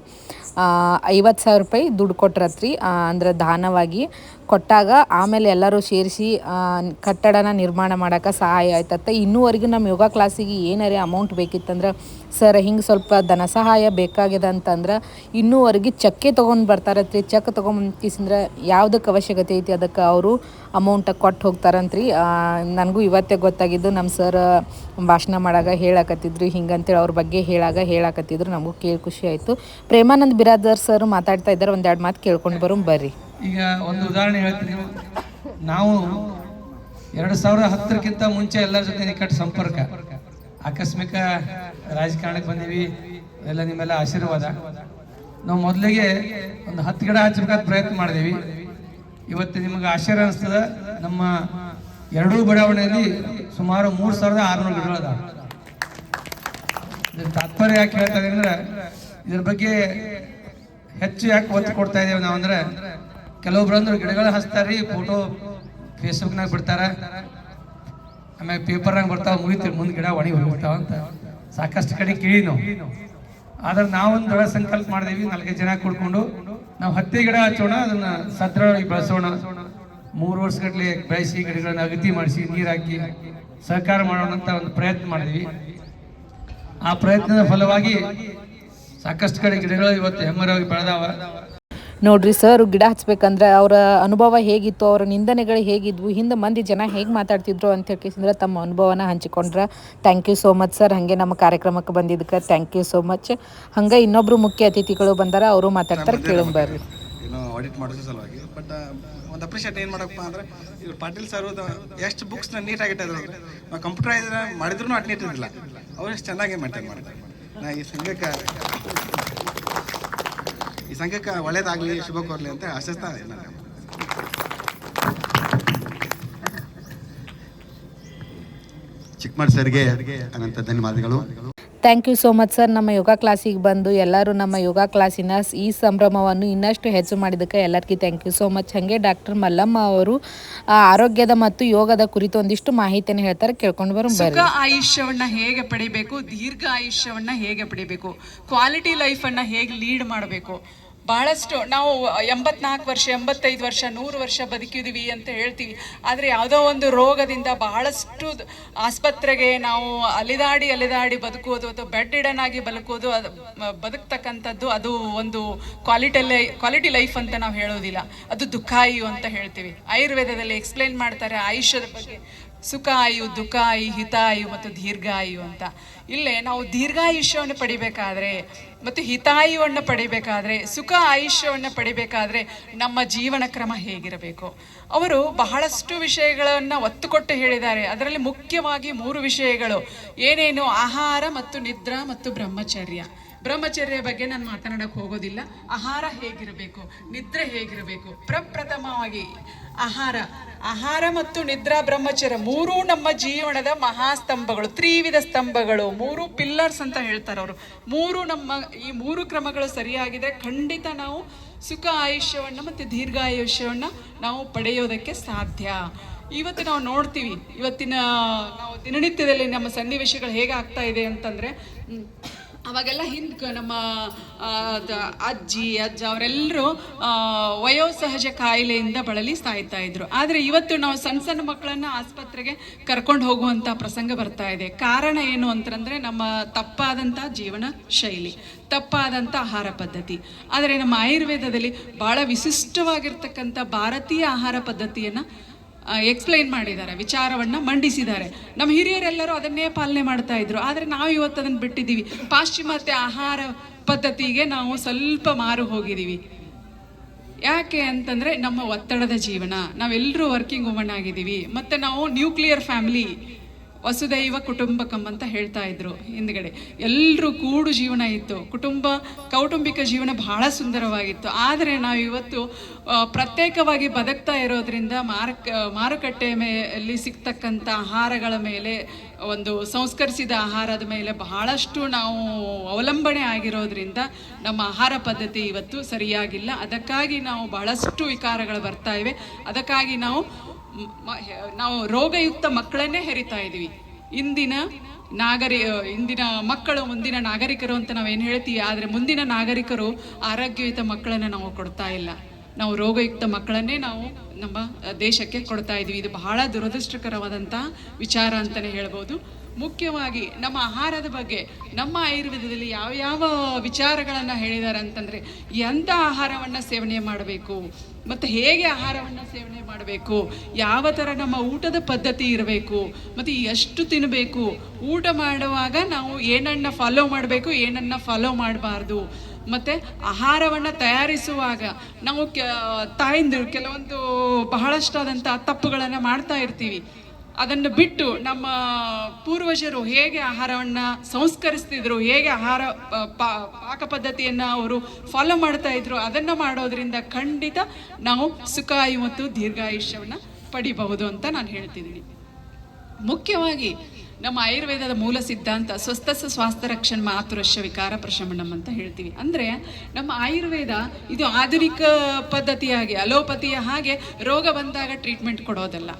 50,000 ರೂಪಾಯಿ ದುಡ್ಡು ಕೊಟ್ರತ್ರಿ. ಅಂದ್ರೆ ದಾನವಾಗಿ ಕೊಟ್ಟಾಗ ಆಮೇಲೆ ಎಲ್ಲರೂ ಸೇರಿಸಿ ಕಟ್ಟಡನ ನಿರ್ಮಾಣ ಮಾಡೋಕೆ ಸಹಾಯ ಆಯ್ತತ್ತ. ಇನ್ನೂವರೆಗೂ ನಮ್ಮ ಯೋಗ ಕ್ಲಾಸಿಗೆ ಏನಾರೇ ಅಮೌಂಟ್ ಬೇಕಿತ್ತಂದ್ರೆ, ಸರ್ ಹಿಂಗೆ ಸ್ವಲ್ಪ ಧನ ಸಹಾಯ ಬೇಕಾಗಿದೆ ಅಂತಂದ್ರೆ ಇನ್ನೂವರೆಗೆ ಚೆಕ್ಕೆ ತೊಗೊಂಡು ಬರ್ತಾರತ್ರಿ. ಚೆಕ್ ತೊಗೊಂಬಂತಿಸಂದ್ರೆ ಯಾವುದಕ್ಕೆ ಅವಶ್ಯಕತೆ ಐತಿ ಅದಕ್ಕೆ ಅವರು ಅಮೌಂಟ್ ಕೊಟ್ಟು ಹೋಗ್ತಾರಂತ್ರಿ. ನನಗೂ ಇವತ್ತೇ ಗೊತ್ತಾಗಿದ್ದು. ನಮ್ಮ ಸರ್ ಭಾಷಣ ಮಾಡಾಗ ಹೇಳಕತ್ತಿದ್ರು ಹಿಂಗಂತೇಳಿ, ಅವ್ರ ಬಗ್ಗೆ ಹೇಳಕತ್ತಿದ್ರು. ನಮಗೂ ಕೇಳಿ ಖುಷಿ ಆಯಿತು. ಪ್ರೇಮಾನಂದ್ ಬಿರಾದರ್ ಸರ್ ಮಾತಾಡ್ತಾ ಇದ್ದಾರೆ. ಒಂದೆರಡು ಮಾತು ಕೇಳ್ಕೊಂಡು ಬರ್ರಿ. ಈಗ ಒಂದು ಉದಾಹರಣೆ ಹೇಳ್ತೀನಿ. ನಾವು 2010ಕ್ಕಿಂತ ಮುಂಚೆ ಎಲ್ಲರ ಜೊತೆ ನಿಕಟ ಸಂಪರ್ಕ, ಆಕಸ್ಮಿಕ ರಾಜಕಾರಣಕ್ಕೆ ಬಂದೀವಿ, ಎಲ್ಲ ನಿಮ್ಮೆಲ್ಲ ಆಶೀರ್ವಾದ. ನಾವು ಮೊದಲಿಗೆ ಒಂದು 10 ಗಿಡ ಹಚ್ಚಬೇಕಾದ ಪ್ರಯತ್ನ ಮಾಡಿದೀವಿ. ಇವತ್ತು ನಿಮಗೆ ಆಶ್ಚರ್ಯ ಅನಿಸ್ತದ, ನಮ್ಮ ಎರಡೂ ಬಡಾವಣೆಯಲ್ಲಿ ಸುಮಾರು 3,600 ಗಿಡಗಳು ಅದಾವ. ಇದ್ರ ತಾತ್ಪರ್ಯ ಯಾಕೆ ಹೇಳ್ತಾ ಇದ್ದೀವಿ ಅಂದ್ರೆ, ಇದ್ರ ಬಗ್ಗೆ ಹೆಚ್ಚು ಯಾಕೆ ಒತ್ತು ಕೊಡ್ತಾ ಇದ್ದೇವೆ ನಾವು ಅಂದ್ರೆ, ಕೆಲವೊಬ್ರು ಅಂದ್ರೆ ಗಿಡಗಳು ಹಚ್ತಾರ್ರಿ, ಫೋಟೋ ಫೇಸ್ಬುಕ್ನಾಗ ಬಿಡ್ತಾರೆ, ಆಮೇಲೆ ಪೇಪರ್ನಾಗ ಬರ್ತಾವ, ಮುಗಿತೀವಿ ಮುಂದೆ ಗಿಡ ಒಣಗಿ ಹೋಗ್ಬಿಡ್ತಾವ ಅಂತ ಸಾಕಷ್ಟು ಕಡೆ ಕೇಳಿ ನಾವು. ಆದ್ರೆ ನಾವೊಂದು ದೊಡ್ಡ ಸಂಕಲ್ಪ ಮಾಡಿದೀವಿ. 4 ಜನ ಕೂಡ್ಕೊಂಡು ನಾವು 10 ಗಿಡ ಹಚ್ಚೋಣ, ಅದನ್ನ ಸದೃಢವಾಗಿ ಬೆಳೆಸೋಣ. 3 ವರ್ಷಗಟ್ಟಲೆ ಬೆಳೆಸಿ ಗಿಡಗಳನ್ನ ಅಗತಿ ಮಾಡಿಸಿ ನೀರು ಹಾಕಿ ಸಹಕಾರ ಮಾಡೋಣ ಅಂತ ಒಂದು ಪ್ರಯತ್ನ ಮಾಡಿದ್ವಿ. ಆ ಪ್ರಯತ್ನದ ಫಲವಾಗಿ ಸಾಕಷ್ಟು ಕಡೆ ಗಿಡಗಳು ಇವತ್ತು ಹೆಮ್ಮರವಾಗಿ ಬೆಳೆದಾವ. ನೋಡ್ರಿ ಸರ್ ಗಿಡ ಹಚ್ಬೇಕಂದ್ರೆ ಅವರ ಅನುಭವ ಹೇಗಿತ್ತು, ಅವರ ನಿಂದನೆಗಳು ಹೇಗಿದ್ವು, ಹಿಂದೆ ಮಂದಿ ಜನ ಹೇಗೆ ಮಾತಾಡ್ತಿದ್ರು ಅಂತ ಹೇಳ್ಕಿಸಿದ್ರೆ ತಮ್ಮ ಅನುಭವನ ಹಂಚಿಕೊಂಡ್ರೆ thank you so much sir. ಹಾಗೆ ನಮ್ಮ ಕಾರ್ಯಕ್ರಮಕ್ಕೆ ಬಂದಿದ್ದಕ್ಕೆ ಥ್ಯಾಂಕ್ ಯು ಸೋ ಮಚ್. ಹಂಗೆ ಇನ್ನೊಬ್ರು ಮುಖ್ಯ ಅತಿಥಿಗಳು ಬಂದಾರ, ಅವರು ಮಾತಾಡ್ತಾರೆ, ಕೇಳಂಬರ್ರಿ. ಆಡಿಟ್ ಮಾಡೋದ್ರ ಸಲುವಾಗಿ ಬಟ್ ಒಂದು ಅಪ್ರಿಷಿಯೇಟ್ ಏನು ಮಾಡಪ್ಪ ಅಂದ್ರೆ, ಇವ್ರು ಪಾಟೀಲ್ ಸರ್ ಎಷ್ಟು ಬುಕ್ಸ್ನ ನೀಟಾಗಿ ಇಟ್ಟಿದ್ರು. ನಾವು ಕಂಪ್ಯೂಟರೈಸ್ ಮಾಡಿದ್ರು ಅಟ್ ನೀಟ್ ಇರಲಿಲ್ಲ, ಅವ್ರು ಎಷ್ಟು ಚೆನ್ನಾಗಿ ಮೇಂಟೈನ್ ಮಾಡಿದ್ದಾರೆ. ನಾ ಈ ಸಂಘಕ್ಕೆ ಒಳ್ಳೇದಾಗಲಿ, ಶುಭ ಕೋರಲಿ ಅಂತ ಆಶಿಸ್ತಾ ನಾನು. ಚಿಕ್ಕಮಠ ಸರ್ಗೆ ಅನಂತ ಧನ್ಯವಾದಗಳು. Thank you so much sir. ನಮ್ಮ ಯೋಗ ಕ್ಲಾಸಿಗೆ ಬಂದು ಎಲ್ಲರೂ ನಮ್ಮ ಯೋಗ ಕ್ಲಾಸಿನ ಈ ಸಂಭ್ರಮವನ್ನು ಇನ್ನಷ್ಟು ಹೆಚ್ಚು ಮಾಡಿದ್ದಕ್ಕೆ ಎಲ್ಲರಿಗೂ ಥ್ಯಾಂಕ್ ಯು ಸೋ ಮಚ್. ಹಾಗೆ ಡಾಕ್ಟರ್ ಮಲ್ಲಮ್ಮ ಅವರು ಆರೋಗ್ಯದ ಮತ್ತು ಯೋಗದ ಕುರಿತು ಒಂದಿಷ್ಟು ಮಾಹಿತಿಯನ್ನು ಹೇಳ್ತಾರೆ, ಕೇಳ್ಕೊಂಡು ಬರೋಣ. ಸುಖ ಆಯುಷ್ಯವನ್ನ ಹೇಗೆ ಪಡಿಬೇಕು, ದೀರ್ಘ ಆಯುಷ್ಯವನ್ನ ಹೇಗೆ ಪಡಿಬೇಕು, ಕ್ವಾಲಿಟಿ ಲೈಫನ್ನು ಹೇಗೆ ಲೀಡ್ ಮಾಡಬೇಕು, ಬಹಳಷ್ಟು ನಾವು 84 ವರ್ಷ 85 ವರ್ಷ 100 ವರ್ಷ ಬದುಕಿದ್ವಿ ಅಂತ ಹೇಳ್ತೀವಿ. ಆದರೆ ಯಾವುದೋ ಒಂದು ರೋಗದಿಂದ ಬಹಳಷ್ಟು ಆಸ್ಪತ್ರೆಗೆ ನಾವು ಅಲಿದಾಡಿ ಬದುಕುವುದು ಅಥವಾ ಬೆಡ್ ಇಡನ್ ಆಗಿ ಬದುಕ್ತಕ್ಕಂಥದ್ದು ಅದು ಒಂದು ಕ್ವಾಲಿಟಿ ಲೈಫ್ ಅಂತ ನಾವು ಹೇಳೋದಿಲ್ಲ, ಅದು ದುಃಖಾಯು ಅಂತ ಹೇಳ್ತೀವಿ. ಆಯುರ್ವೇದದಲ್ಲಿ ಎಕ್ಸ್ಪ್ಲೇನ್ ಮಾಡ್ತಾರೆ ಆಯುಷ್ಯದ ಬಗ್ಗೆ, ಸುಖಾಯು, ದುಃಖಾಯು, ಹಿತಾಯು ಮತ್ತು ದೀರ್ಘಾಯು ಅಂತ. ಇಲ್ಲೇ ನಾವು ದೀರ್ಘಾಯುಷ್ಯವನ್ನು ಪಡಿಬೇಕಾದ್ರೆ ಮತ್ತು ಹಿತಾಯುವನ್ನು ಪಡಿಬೇಕಾದ್ರೆ, ಸುಖ ಆಯುಷ್ಯವನ್ನು ಪಡಿಬೇಕಾದ್ರೆ ನಮ್ಮ ಜೀವನ ಕ್ರಮ ಹೇಗಿರಬೇಕು, ಅವರು ಬಹಳಷ್ಟು ವಿಷಯಗಳನ್ನು ಒತ್ತು ಕೊಟ್ಟು ಹೇಳಿದ್ದಾರೆ. ಅದರಲ್ಲಿ ಮುಖ್ಯವಾಗಿ 3 ವಿಷಯಗಳು ಏನೇನು: ಆಹಾರ ಮತ್ತು ನಿದ್ರಾ ಮತ್ತು ಬ್ರಹ್ಮಚರ್ಯ ಬಗ್ಗೆ ನಾನು ಮಾತನಾಡಕ್ಕೆ ಹೋಗೋದಿಲ್ಲ. ಆಹಾರ ಹೇಗಿರಬೇಕು, ನಿದ್ರೆ ಹೇಗಿರಬೇಕು. ಪ್ರಪ್ರಥಮವಾಗಿ ಆಹಾರ ಮತ್ತು ನಿದ್ರಾ ಬ್ರಹ್ಮಚರ್ಯ 3 ನಮ್ಮ ಜೀವನದ ಮಹಾಸ್ತಂಭಗಳು, ತ್ರಿವಿಧ ಸ್ತಂಭಗಳು, 3 ಪಿಲ್ಲರ್ಸ್ ಅಂತ ಹೇಳ್ತಾರೆ ಅವರು. ಈ 3 ಕ್ರಮಗಳು ಸರಿಯಾಗಿದ್ರೆ ಖಂಡಿತ ನಾವು ಸುಖ ಆಯುಷ್ಯವನ್ನು ಮತ್ತು ದೀರ್ಘಾಯುಷ್ಯವನ್ನು ನಾವು ಪಡೆಯೋದಕ್ಕೆ ಸಾಧ್ಯ. ಇವತ್ತು ನಾವು ನೋಡ್ತೀವಿ, ನಾವು ದಿನನಿತ್ಯದಲ್ಲಿ ನಮ್ಮ ಸನ್ನಿವೇಶಗಳು ಹೇಗೆ ಆಗ್ತಾ ಇದೆ ಅಂತಂದರೆ, ಅವಾಗೆಲ್ಲ ನಮ್ಮ ಅಜ್ಜ ಅವರೆಲ್ಲರೂ ವಯೋಸಹಜ ಕಾಯಿಲೆಯಿಂದ ಬಳಲಿ ಸಾಯ್ತಾ ಇದ್ರು. ಆದರೆ ಇವತ್ತು ನಾವು ಸಣ್ಣ ಮಕ್ಕಳನ್ನು ಆಸ್ಪತ್ರೆಗೆ ಕರ್ಕೊಂಡು ಹೋಗುವಂಥ ಪ್ರಸಂಗ ಬರ್ತಾ ಇದೆ. ಕಾರಣ ಏನು ಅಂತಂದರೆ ನಮ್ಮ ತಪ್ಪಾದಂಥ ಜೀವನ ಶೈಲಿ, ತಪ್ಪಾದಂಥ ಆಹಾರ ಪದ್ಧತಿ. ಆದರೆ ನಮ್ಮ ಆಯುರ್ವೇದದಲ್ಲಿ ಭಾಳ ವಿಶಿಷ್ಟವಾಗಿರ್ತಕ್ಕಂಥ ಭಾರತೀಯ ಆಹಾರ ಪದ್ಧತಿಯನ್ನು ಎಕ್ಸ್ಪ್ಲೈನ್ ಮಾಡಿದ್ದಾರೆ, ವಿಚಾರವನ್ನು ಮಂಡಿಸಿದ್ದಾರೆ. ನಮ್ಮ ಹಿರಿಯರೆಲ್ಲರೂ ಅದನ್ನೇ ಪಾಲನೆ ಮಾಡ್ತಾ ಇದ್ರು. ಆದರೆ ನಾವು ಇವತ್ತು ಅದನ್ನು ಬಿಟ್ಟಿದ್ದೀವಿ. ಪಾಶ್ಚಿಮಾತ್ಯ ಆಹಾರ ಪದ್ಧತಿಗೆ ನಾವು ಸ್ವಲ್ಪ ಮಾರು ಹೋಗಿದ್ದೀವಿ. ಯಾಕೆ ಅಂತಂದರೆ ನಮ್ಮ ಒತ್ತಡದ ಜೀವನ, ನಾವೆಲ್ಲರೂ ವರ್ಕಿಂಗ್ ವುಮನ್ ಆಗಿದ್ದೀವಿ. ಮತ್ತು ನಾವು ನ್ಯೂಕ್ಲಿಯರ್ ಫ್ಯಾಮಿಲಿ, ವಸುದೈವ ಕುಟುಂಬಕಂ ಅಂತ ಹೇಳ್ತಾ ಇದ್ರು ಹಿಂದ್ಗಡೆ. ಎಲ್ಲರೂ ಕೂಡು ಜೀವನ ಇತ್ತು, ಕೌಟುಂಬಿಕ ಜೀವನ ಬಹಳ ಸುಂದರವಾಗಿತ್ತು. ಆದರೆ ನಾವು ಇವತ್ತು ಪ್ರತ್ಯೇಕವಾಗಿ ಬದುಕ್ತಾ ಇರೋದ್ರಿಂದ ಮಾರುಕಟ್ಟೆ ಮೇಲೆ ಸಿಗ್ತಕ್ಕಂಥ ಆಹಾರಗಳ ಮೇಲೆ, ಒಂದು ಸಂಸ್ಕರಿಸಿದ ಆಹಾರದ ಮೇಲೆ ಬಹಳಷ್ಟು ನಾವು ಅವಲಂಬನೆ ಆಗಿರೋದ್ರಿಂದ ನಮ್ಮ ಆಹಾರ ಪದ್ಧತಿ ಇವತ್ತು ಸರಿಯಾಗಿಲ್ಲ. ಅದಕ್ಕಾಗಿ ನಾವು ಬಹಳಷ್ಟು ವಿಕಾರಗಳು ಬರ್ತಾ ಇವೆ. ಅದಕ್ಕಾಗಿ ನಾವು ರೋಗಯುಕ್ತ ಮಕ್ಕಳನ್ನೇ ಹೆರಿತಾ ಇದ್ದೀವಿ. ಇಂದಿನ ಮಕ್ಕಳು ಮುಂದಿನ ನಾಗರಿಕರು ಅಂತ ನಾವೇನು ಹೇಳ್ತೀವಿ. ಆದರೆ ಮುಂದಿನ ನಾಗರಿಕರು ಆರೋಗ್ಯಯುತ ಮಕ್ಕಳನ್ನು ನಾವು ಕೊಡ್ತಾ ಇಲ್ಲ. ನಾವು ರೋಗಯುಕ್ತ ಮಕ್ಕಳನ್ನೇ ನಾವು ನಮ್ಮ ದೇಶಕ್ಕೆ ಕೊಡ್ತಾ ಇದ್ದೀವಿ. ಇದು ಬಹಳ ದುರದೃಷ್ಟಕರವಾದಂತಹ ವಿಚಾರ ಅಂತಲೇ ಹೇಳ್ಬೋದು. ಮುಖ್ಯವಾಗಿ ನಮ್ಮ ಆಹಾರದ ಬಗ್ಗೆ ನಮ್ಮ ಆಯುರ್ವೇದದಲ್ಲಿ ಯಾವ ವಿಚಾರಗಳನ್ನು ಹೇಳಿದ್ದಾರೆ ಅಂತಂದರೆ, ಎಂಥ ಆಹಾರವನ್ನು ಸೇವನೆ ಮಾಡಬೇಕು ಮತ್ತು ಹೇಗೆ ಆಹಾರವನ್ನು ಸೇವನೆ ಮಾಡಬೇಕು, ಯಾವ ಥರ ನಮ್ಮ ಊಟದ ಪದ್ಧತಿ ಇರಬೇಕು ಮತ್ತು ಎಷ್ಟು ತಿನ್ನಬೇಕು, ಊಟ ಮಾಡುವಾಗ ನಾವು ಏನನ್ನು ಫಾಲೋ ಮಾಡಬೇಕು, ಏನನ್ನು ಫಾಲೋ ಮಾಡಬಾರ್ದು, ಮತ್ತು ಆಹಾರವನ್ನು ತಯಾರಿಸುವಾಗ ನಾವು ತಾಯಂದಿರು ಕೆಲವೊಂದು ಬಹಳಷ್ಟಾದಂಥ ತಪ್ಪುಗಳನ್ನು ಮಾಡ್ತಾ ಇರ್ತೀವಿ. ಅದನ್ನು ಬಿಟ್ಟು ನಮ್ಮ ಪೂರ್ವಜರು ಹೇಗೆ ಆಹಾರವನ್ನು ಸಂಸ್ಕರಿಸ್ತಿದ್ರು, ಹೇಗೆ ಆಹಾರ ಪಾಕ ಪದ್ಧತಿಯನ್ನು ಅವರು ಫಾಲೋ ಮಾಡ್ತಾ ಇದ್ರು, ಅದನ್ನು ಮಾಡೋದ್ರಿಂದ ಖಂಡಿತ ನಾವು ಸುಖಾಯು ಮತ್ತು ದೀರ್ಘಾಯುಷ್ಯವನ್ನು ಪಡಿಬಹುದು ಅಂತ ನಾನು ಹೇಳ್ತಿದ್ದೀನಿ. ಮುಖ್ಯವಾಗಿ ನಮ್ಮ ಆಯುರ್ವೇದದ ಮೂಲ ಸಿದ್ಧಾಂತ ಸ್ವಸ್ಥಸ್ಯ ಸ್ವಾಸ್ಥ್ಯ ರಕ್ಷಣ ಮಾತುರಶ್ಯ ವಿಕಾರ ಪ್ರಶಮನಂ ಅಂತ ಹೇಳ್ತೀವಿ. ಅಂದರೆ ನಮ್ಮ ಆಯುರ್ವೇದ ಇದು ಆಧುನಿಕ ಪದ್ಧತಿಯಾಗಿ ಅಲೋಪತಿಯ ಹಾಗೆ ರೋಗ ಬಂದಾಗ ಟ್ರೀಟ್ಮೆಂಟ್ ಕೊಡೋದಲ್ಲ.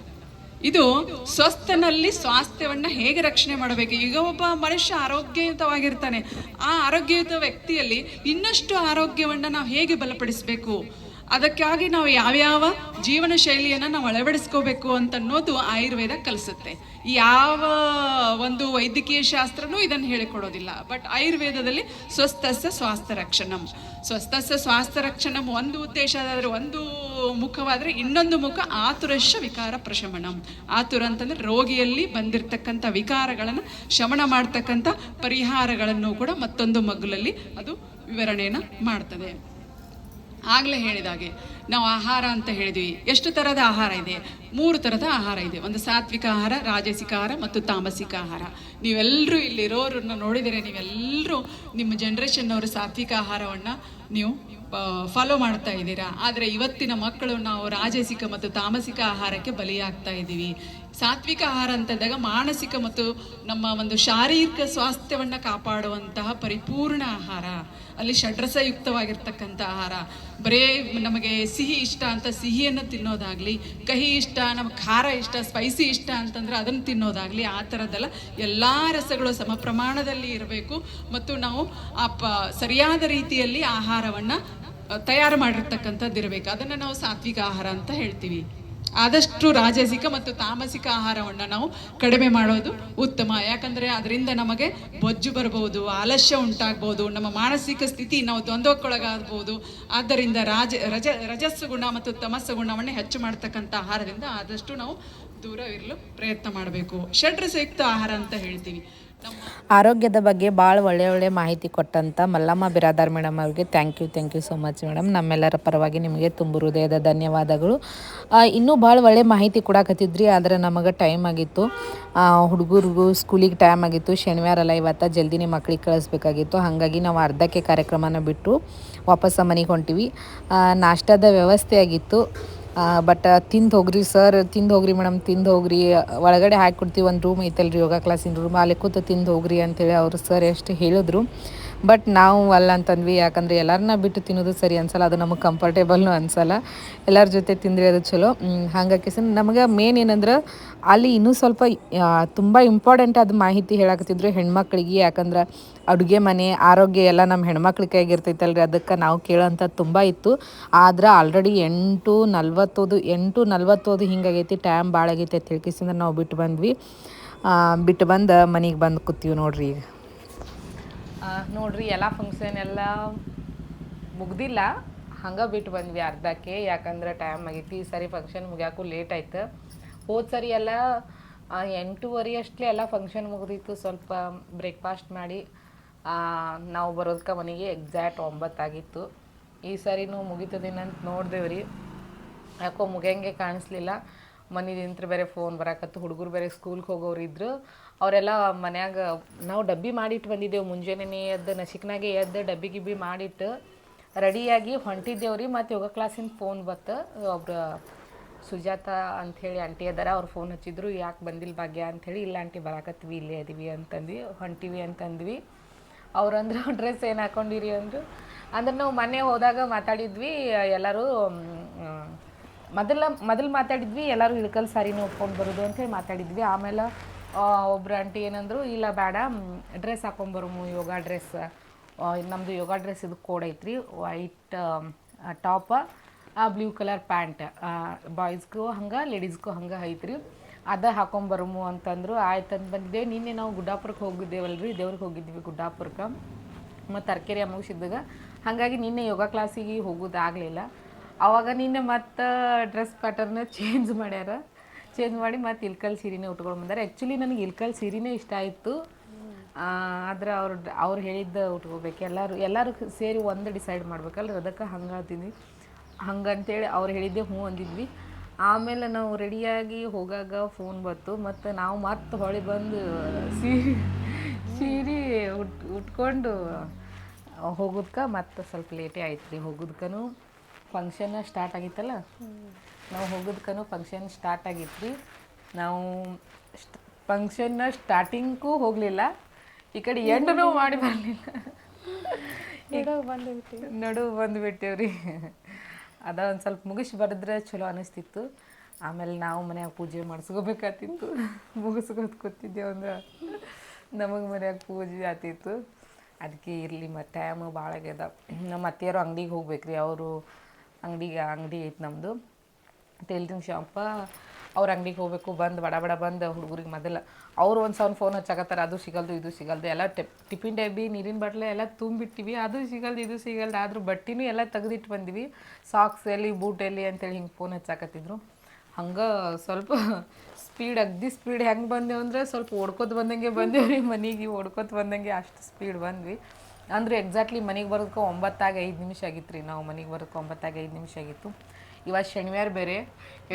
ಇದು ಸ್ವಸ್ಥನಲ್ಲಿ ಸ್ವಾಸ್ಥ್ಯವನ್ನು ಹೇಗೆ ರಕ್ಷಣೆ ಮಾಡಬೇಕು. ಈಗ ಒಬ್ಬ ಮನುಷ್ಯ ಆರೋಗ್ಯಯುತವಾಗಿರ್ತಾನೆ, ಆ ಆರೋಗ್ಯಯುತ ವ್ಯಕ್ತಿಯಲ್ಲಿ ಇನ್ನಷ್ಟು ಆರೋಗ್ಯವನ್ನು ನಾವು ಹೇಗೆ ಬಲಪಡಿಸಬೇಕು, ಅದಕ್ಕಾಗಿ ನಾವು ಯಾವ್ಯಾವ ಜೀವನ ಶೈಲಿಯನ್ನು ನಾವು ಅಳವಡಿಸ್ಕೋಬೇಕು ಅಂತ ಅನ್ನೋದು ಆಯುರ್ವೇದ ಕಲಿಸುತ್ತೆ. ಯಾವ ಒಂದು ವೈದ್ಯಕೀಯ ಶಾಸ್ತ್ರನೂ ಇದನ್ನು ಹೇಳಿಕೊಡೋದಿಲ್ಲ. ಬಟ್ ಆಯುರ್ವೇದದಲ್ಲಿ ಸ್ವಸ್ಥಸ್ಯ ಸ್ವಾಸ್ಥ್ಯ ರಕ್ಷಣಂ ಒಂದು ಉದ್ದೇಶ ಆದರೆ, ಒಂದು ಮುಖವಾದರೆ ಇನ್ನೊಂದು ಮುಖ ಆತುರಶ್ಯ ವಿಕಾರ ಪ್ರಶಮನಂ. ಆತುರ ಅಂತಂದರೆ ರೋಗಿಯಲ್ಲಿ ಬಂದಿರತಕ್ಕಂಥ ವಿಕಾರಗಳನ್ನು ಶಮನ ಮಾಡ್ತಕ್ಕಂಥ ಪರಿಹಾರಗಳನ್ನು ಕೂಡ ಮತ್ತೊಂದು ಮಗ್ಗುಲಲ್ಲಿ ಅದು ವಿವರಣೆಯನ್ನು ಮಾಡ್ತದೆ. ಆಗಲೇ ಹೇಳಿದಾಗೆ ನಾವು ಆಹಾರ ಅಂತ ಹೇಳಿದ್ವಿ. ಎಷ್ಟು ಥರದ ಆಹಾರ ಇದೆ? 3 ಥರದ ಆಹಾರ ಇದೆ. ಒಂದು ಸಾತ್ವಿಕ ಆಹಾರ, ರಾಜಸಿಕ ಆಹಾರ ಮತ್ತು ತಾಮಸಿಕ ಆಹಾರ. ನೀವೆಲ್ಲರೂ ಇಲ್ಲಿರೋರನ್ನ ನೋಡಿದರೆ ನೀವೆಲ್ಲರೂ ನಿಮ್ಮ ಜನ್ರೇಷನ್ನವರು ಸಾತ್ವಿಕ ಆಹಾರವನ್ನು ನೀವು ಫಾಲೋ ಮಾಡ್ತಾ ಇದ್ದೀರಾ. ಆದರೆ ಇವತ್ತಿನ ಮಕ್ಕಳು ನಾವು ರಾಜಸಿಕ ಮತ್ತು ತಾಮಸಿಕ ಆಹಾರಕ್ಕೆ ಬಲಿಯಾಗ್ತಾ ಇದ್ದೀವಿ. ಸಾತ್ವಿಕ ಆಹಾರ ಅಂತಂದಾಗ ಮಾನಸಿಕ ಮತ್ತು ನಮ್ಮ ಒಂದು ಶಾರೀರಿಕ ಸ್ವಾಸ್ಥ್ಯವನ್ನು ಕಾಪಾಡುವಂತಹ ಪರಿಪೂರ್ಣ ಆಹಾರ, ಅಲ್ಲಿ ಷಡ್ರಸಯುಕ್ತವಾಗಿರ್ತಕ್ಕಂಥ ಆಹಾರ. ಬರೇ ನಮಗೆ ಸಿಹಿ ಇಷ್ಟ ಅಂತ ಸಿಹಿಯನ್ನು ತಿನ್ನೋದಾಗಲಿ, ಕಹಿ ಇಷ್ಟ, ನಮಗೆ ಖಾರ ಇಷ್ಟ, ಸ್ಪೈಸಿ ಇಷ್ಟ ಅಂತಂದರೆ ಅದನ್ನು ತಿನ್ನೋದಾಗಲಿ, ಆ ಥರದ್ದೆಲ್ಲ ಎಲ್ಲ ರಸಗಳು ಸಮ ಪ್ರಮಾಣದಲ್ಲಿ ಇರಬೇಕು. ಮತ್ತು ನಾವು ಸರಿಯಾದ ರೀತಿಯಲ್ಲಿ ಆಹಾರವನ್ನು ತಯಾರು ಮಾಡಿರ್ತಕ್ಕಂಥದ್ದು ಇರಬೇಕು. ಅದನ್ನು ನಾವು ಸಾತ್ವಿಕ ಆಹಾರ ಅಂತ ಹೇಳ್ತೀವಿ. ಆದಷ್ಟು ರಾಜಸಿಕ ಮತ್ತು ತಾಮಸಿಕ ಆಹಾರವನ್ನು ನಾವು ಕಡಿಮೆ ಮಾಡೋದು ಉತ್ತಮ. ಯಾಕಂದರೆ ಅದರಿಂದ ನಮಗೆ ಬೊಜ್ಜು ಬರ್ಬೋದು, ಆಲಸ್ಯ ಉಂಟಾಗ್ಬೋದು, ನಮ್ಮ ಮಾನಸಿಕ ಸ್ಥಿತಿ ನಾವು ದ್ವಂದ್ವಕ್ಕೊಳಗಾಗ್ಬೋದು. ಆದ್ದರಿಂದ ರಜಸ್ಸು ಗುಣ ಮತ್ತು ತಮಸ್ಸು ಗುಣವನ್ನು ಹೆಚ್ಚು ಮಾಡ್ತಕ್ಕಂಥ ಆಹಾರದಿಂದ ಆದಷ್ಟು ನಾವು ದೂರವಿರಲು ಪ್ರಯತ್ನ ಮಾಡಬೇಕು. ಷಡ್ರಸಯುಕ್ತ ಆಹಾರ ಅಂತ ಹೇಳ್ತೀವಿ. ಆರೋಗ್ಯದ ಬಗ್ಗೆ ಭಾಳ ಒಳ್ಳೆ ಮಾಹಿತಿ ಕೊಟ್ಟಂಥ ಮಲ್ಲಮ್ಮ ಬಿರಾದಾರ್ ಮೇಡಮ್ ಅವ್ರಿಗೆ thank you so much madam. ನಮ್ಮೆಲ್ಲರ ಪರವಾಗಿ ನಿಮಗೆ ತುಂಬ ಹೃದಯದ ಧನ್ಯವಾದಗಳು. ಇನ್ನೂ ಭಾಳ ಒಳ್ಳೆ ಮಾಹಿತಿ ಕೊಡಕತ್ತಿದ್ರಿ, ಆದರೆ ನಮಗೆ ಟೈಮ್ ಆಗಿತ್ತು. ಹುಡುಗರಿಗೂ ಸ್ಕೂಲಿಗೆ ಟೈಮ್ ಆಗಿತ್ತು. ಶನಿವಾರ ಅಲ್ಲ, ಇವತ್ತು ಜಲ್ದಿನೇ ಮಕ್ಳಿಗೆ ಕಳಿಸ್ಬೇಕಾಗಿತ್ತು. ಹಾಗಾಗಿ ನಾವು ಅರ್ಧಕ್ಕೆ ಕಾರ್ಯಕ್ರಮನ ಬಿಟ್ಟು ವಾಪಸ್ ಮನೆಗೆ ಹೊಂಟಿವಿ. ನಾಷ್ಟದ ವ್ಯವಸ್ಥೆ ಆಗಿತ್ತು. ಬಟ್ ತಿಂದು ಹೋಗ್ರಿ ಸರ್, ತಿಂದು ಹೋಗ್ರಿ ಮೇಡಮ್, ತಿಂದು ಹೋಗ್ರಿ, ಒಳಗಡೆ ಹಾಕಿಕೊಡ್ತೀವಿ, ಒಂದು ರೂಮ್ ಐತಲ್ರಿ ಯೋಗ ಕ್ಲಾಸಿನ ರೂಮ್, ಅಲ್ಲಿ ಕೂತು ತಿಂದು ಹೋಗ್ರಿ ಅಂತೇಳಿ ಅವರು ಸರ್ ಎಷ್ಟು ಹೇಳಿದ್ರು. ಬಟ್ ನಾವು ಅಲ್ಲ ಅಂತಂದ್ವಿ. ಯಾಕಂದರೆ ಎಲ್ಲರನ್ನ ಬಿಟ್ಟು ತಿನ್ನೋದು ಸರಿ ಅನ್ಸಲ್ಲ, ಅದು ನಮಗೆ ಕಂಫರ್ಟೇಬಲ್ನೂ ಅನ್ಸಲ್ಲ. ಎಲ್ಲರ ಜೊತೆ ತಿಂದರೆ ಅದು ಚಲೋ. ಹಾಗಾಗಿ ನಮಗೆ ಮೇನ್ ಏನಂದ್ರೆ ಅಲ್ಲಿ ಇನ್ನೂ ಸ್ವಲ್ಪ ತುಂಬ ಇಂಪಾರ್ಟೆಂಟ್ ಆದ ಮಾಹಿತಿ ಹೇಳಕತ್ತಿದ್ರು ಹೆಣ್ಮಕ್ಳಿಗೆ. ಯಾಕಂದ್ರೆ ಅಡುಗೆ ಮನೆ ಆರೋಗ್ಯ ಎಲ್ಲ ನಮ್ಮ ಹೆಣ್ಮಕ್ಳ ಕೈಗಿರ್ತೈತಲ್ರಿ, ಅದಕ್ಕೆ ನಾವು ಕೇಳೋಂಥದ್ದು ತುಂಬ ಇತ್ತು. ಆದ್ರೆ ಆಲ್ರೆಡಿ 8:40 ಹಿಂಗಾಗೈತಿ, ಟೈಮ್ ಭಾಳ ಆಗೈತಿ ಅಂತ ಹೇಳ್ಕಿಸಿಂದ್ರೆ ನಾವು ಬಿಟ್ಟು ಬಂದು ಮನೆಗೆ ಬಂದು ಕೂತೀವಿ ನೋಡ್ರಿ. ಈಗ ನೋಡ್ರಿ ಎಲ್ಲ ಫಂಕ್ಷನ್ ಎಲ್ಲ ಮುಗ್ದಿಲ್ಲ, ಹಂಗೆ ಬಿಟ್ಟು ಬಂದ್ವಿ ಅರ್ಧಕ್ಕೆ. ಯಾಕಂದ್ರೆ ಟೈಮ್ ಆಗೈತಿ. ಈ ಸರಿ ಫಂಕ್ಷನ್ ಮುಗಿಯಾಕು ಲೇಟ್ ಆಯ್ತು. ಹೋದ ಸರಿ ಎಲ್ಲ 8:30 ಅಷ್ಟೇ ಎಲ್ಲ ಫಂಕ್ಷನ್ ಮುಗಿದಿತ್ತು. ಸ್ವಲ್ಪ ಬ್ರೇಕ್ಫಾಸ್ಟ್ ಮಾಡಿ ನಾವು ಬರೋದಕ್ಕೆ ಮನೆಗೆ ಎಕ್ಸಾಕ್ಟ್ 9 ಆಗಿತ್ತು. ಈ ಸರಿನೂ ಮುಗಿತದೇನಂತ ನೋಡ್ದೇವ್ರಿ, ಯಾಕೋ ಮುಗಿಯಂಗೆ ಕಾಣಿಸ್ಲಿಲ್ಲ. ಮನೆದಿಂತ್ರ ಬೇರೆ ಫೋನ್ ಬರಾಕತ್ತು. ಹುಡುಗರು ಬೇರೆ ಸ್ಕೂಲ್ಗೆ ಹೋಗೋರು ಇದ್ರು. ಅವರೆಲ್ಲ ಮನ್ಯಾಗ ನಾವು ಡಬ್ಬಿ ಮಾಡಿಟ್ಟು ಬಂದಿದ್ದೆವು. ಮುಂಜಾನೆ ಎದ್ದು ನಸಿಕ್ನಾಗೆ ಎದ್ದು ಡಬ್ಬಿ ಗಿಬ್ಬಿ ಮಾಡಿಟ್ಟು ರೆಡಿಯಾಗಿ ಹೊಂಟಿದ್ದೇವ್ರಿ. ಮತ್ತು ಯೋಗ ಕ್ಲಾಸಿನ ಫೋನ್ ಬತ್ತು. ಒಬ್ರು ಸುಜಾತ ಅಂಥೇಳಿ ಆಂಟಿ ಅದಾರ, ಅವ್ರು ಫೋನ್ ಹಚ್ಚಿದ್ರು, ಯಾಕೆ ಬಂದಿಲ್ಲ ಭಾಗ್ಯ ಅಂಥೇಳಿ. ಇಲ್ಲ ಆಂಟಿ ಬರಾಕತ್ವಿ, ಇಲ್ಲೇ ಇದೀವಿ ಅಂತಂದ್ವಿ, ಹೊಂಟಿವಿ ಅಂತಂದ್ವಿ. ಅವ್ರಂದ್ರೆ ಡ್ರೆಸ್ ಏನು ಹಾಕೊಂಡಿರಿ ಅಂದರು. ಅಂದ್ರೆ ನಾವು ಮೊನ್ನೆ ಹೋದಾಗ ಮಾತಾಡಿದ್ವಿ ಎಲ್ಲರೂ, ಮೊದಲು ಮಾತಾಡಿದ್ವಿ ಎಲ್ಲರೂ ಇಳ್ಕಲ್ ಸಾರಿನ ಉಟ್ಕೊಂಡು ಬರೋದು ಅಂಥೇಳಿ ಮಾತಾಡಿದ್ವಿ. ಆಮೇಲೆ ಒಬ್ರು ಆಂಟಿ ಏನಂದರು, ಇಲ್ಲ ಬೇಡ ಡ್ರೆಸ್ ಹಾಕೊಂಬರಮು, ಯೋಗ ಡ್ರೆಸ್, ನಮ್ಮದು ಯೋಗ ಡ್ರೆಸ್ ಇದು ಕೋಡ್ ಐತ್ರಿ, ವೈಟ್ ಟಾಪ, ಬ್ಲೂ ಕಲರ್ ಪ್ಯಾಂಟ್, ಬಾಯ್ಸ್ಗೂ ಹಂಗೆ ಲೇಡೀಸ್ಗೂ ಹಂಗೆ ಐತ್ರಿ, ಅದ ಹಾಕೊಂಬರಮು ಅಂತಂದರು. ಆಯ್ತಂತ ಬಂದಿದ್ದೇವೆ. ನಿನ್ನೆ ನಾವು ಗುಡ್ಡಾಪುರಕ್ಕೆ ಹೋಗಿದ್ದೇವಲ್ರಿ, ದೇವ್ರಿಗೆ ಹೋಗಿದ್ವಿ ಗುಡ್ಡಾಪುರಕ್ಕೆ, ಮತ್ತು ತರಕಾರಿ ಮುಗಿಸಿದ್ದಾಗ. ಹಾಗಾಗಿ ನಿನ್ನೆ ಯೋಗ ಕ್ಲಾಸಿಗೆ ಹೋಗೋದಾಗಲಿಲ್ಲ. ಆವಾಗ ನಿನ್ನೆ ಮತ್ತು ಡ್ರೆಸ್ ಪ್ಯಾಟರ್ನ ಚೇಂಜ್ ಮಾಡಿ ಮತ್ತು ಇಲ್ಕಲ್ ಸೀರೆನೇ ಉಟ್ಕೊಂಡು ಬಂದಾರೆ. ಆ್ಯಕ್ಚುಲಿ ನನಗೆ ಇಲ್ಕಲ್ ಸೀರೆನೇ ಇಷ್ಟ ಆಯಿತು. ಆದರೆ ಅವ್ರು ಹೇಳಿದ್ದ ಉಟ್ಕೋಬೇಕು, ಎಲ್ಲರೂ ಸೇರಿ ಒಂದು ಡಿಸೈಡ್ ಮಾಡ್ಬೇಕಲ್ರಿ, ಅದಕ್ಕೆ ಹಂಗಂತೇಳಿ ಅವ್ರು ಹೇಳಿದ್ದೆ ಹ್ಞೂ ಅಂದಿದ್ವಿ. ಆಮೇಲೆ ನಾವು ರೆಡಿಯಾಗಿ ಹೋಗಾಗ ಫೋನ್ ಬಂತು. ಮತ್ತು ನಾವು ಮತ್ತೆ ಹೊಳಿ ಬಂದು ಸೀರೆ ಉಟ್ಕೊಂಡು ಹೋಗೋದಕ್ಕೆ ಮತ್ತೆ ಸ್ವಲ್ಪ ಲೇಟೇ ಆಯ್ತು ರೀ. ಹೋಗೋದಕ್ಕೂ ಫಂಕ್ಷನ್ ಸ್ಟಾರ್ಟ್ ಆಗಿತ್ತಲ್ಲ, ನಾವು ಹೋಗೋದಕ್ಕೂ ಫಂಕ್ಷನ್ ಸ್ಟಾರ್ಟ್ ಆಗಿತ್ತು ರೀ. ನಾವು ಫಂಕ್ಷನ್ನ ಸ್ಟಾರ್ಟಿಂಗೂ ಹೋಗಲಿಲ್ಲ, ಈ ಕಡೆ ಎಂಡೂ ಮಾಡಿ ಬರಲಿಲ್ಲ, ನಡುವು ಬಂದುಬಿಟ್ಟೇವ್ರಿ. ಅದ ಒಂದು ಸ್ವಲ್ಪ ಮುಗಿಸಿ ಬರೆದ್ರೆ ಚಲೋ ಅನ್ನಿಸ್ತಿತ್ತು. ಆಮೇಲೆ ನಾವು ಮನ್ಯಾಗ ಪೂಜೆ ಮಾಡಿಸ್ಕೋಬೇಕಾತಿತ್ತು. ಮುಗಿಸ್ಕೋತ ಕೂತಿದ್ದೇವೆ ಅಂದ್ರೆ ನಮಗೆ ಮನ್ಯಾಗ ಪೂಜೆ ಆತಿತ್ತು. ಅದಕ್ಕೆ ಇರಲಿ, ಮತ್ತು ಟೈಮು ಭಾಳ ಆಗ್ಯದ. ನಮ್ಮ ಅತ್ತೆಯವರು ಅಂಗಡಿಗೆ ಹೋಗ್ಬೇಕು ರೀ. ಅವರು ಅಂಗಡಿ ಐತೆ ನಮ್ಮದು ಟೇಲರಿಂಗ್ ಶಾಪ. ಅವ್ರ ಅಂಗಡಿಗೆ ಹೋಗಬೇಕು. ಬಡ ಬಂದು ಹುಡುಗರಿಗೆ ಮೊದಲು ಅವ್ರು ಒಂದು ಸೌನ್ ಫೋನ್ ಹಚ್ಚಾಕತ್ತಾರ, ಅದು ಸಿಗಲ್ದು ಇದು ಸಿಗಲ್ದು. ಎಲ್ಲ ಟಿಫಿನ್ ಡಬ್ಬಿ ನೀರಿನ ಬಾಟ್ಲೆ ಎಲ್ಲ ತುಂಬಿಟ್ಟಿವಿ, ಅದು ಸಿಗಲ್ದು ಇದು ಸಿಗಲ್ದು. ಆದರೂ ಬಟ್ಟೆನೂ ಎಲ್ಲ ತೆಗೆದಿಟ್ಟು ಬಂದಿವಿ, ಸಾಕ್ಸ್ ಎಲ್ಲಿ ಬೂಟ್ ಎಲ್ಲಿ ಅಂತೇಳಿ ಹಿಂಗೆ ಫೋನ್ ಹಚ್ಚಾಕತ್ತಿದ್ರು. ಹಂಗೆ ಸ್ವಲ್ಪ ಅಗದಿ ಸ್ಪೀಡ್ ಹೆಂಗೆ ಬಂದೆವು ಅಂದರೆ ಸ್ವಲ್ಪ ಓಡ್ಕೋತ ಬಂದಂಗೆ ಬಂದೇವ್ರಿ ಮನೆಗೆ. ಓಡ್ಕೋತ ಬಂದಂಗೆ ಅಷ್ಟು ಸ್ಪೀಡ್ ಬಂದ್ವಿ. ಅಂದರೆ ಎಕ್ಸಾಕ್ಟ್ಲಿ ಮನೆಗೆ ಬರೋದಕ್ಕೆ 9:05 ಆಗಿತ್ತು ರೀ. ನಾವು ಮನೆಗೆ ಬರೋದಕ್ಕೆ 9:05 ಆಗಿತ್ತು. ಇವತ್ತು ಶನಿವಾರ ಬೇರೆ,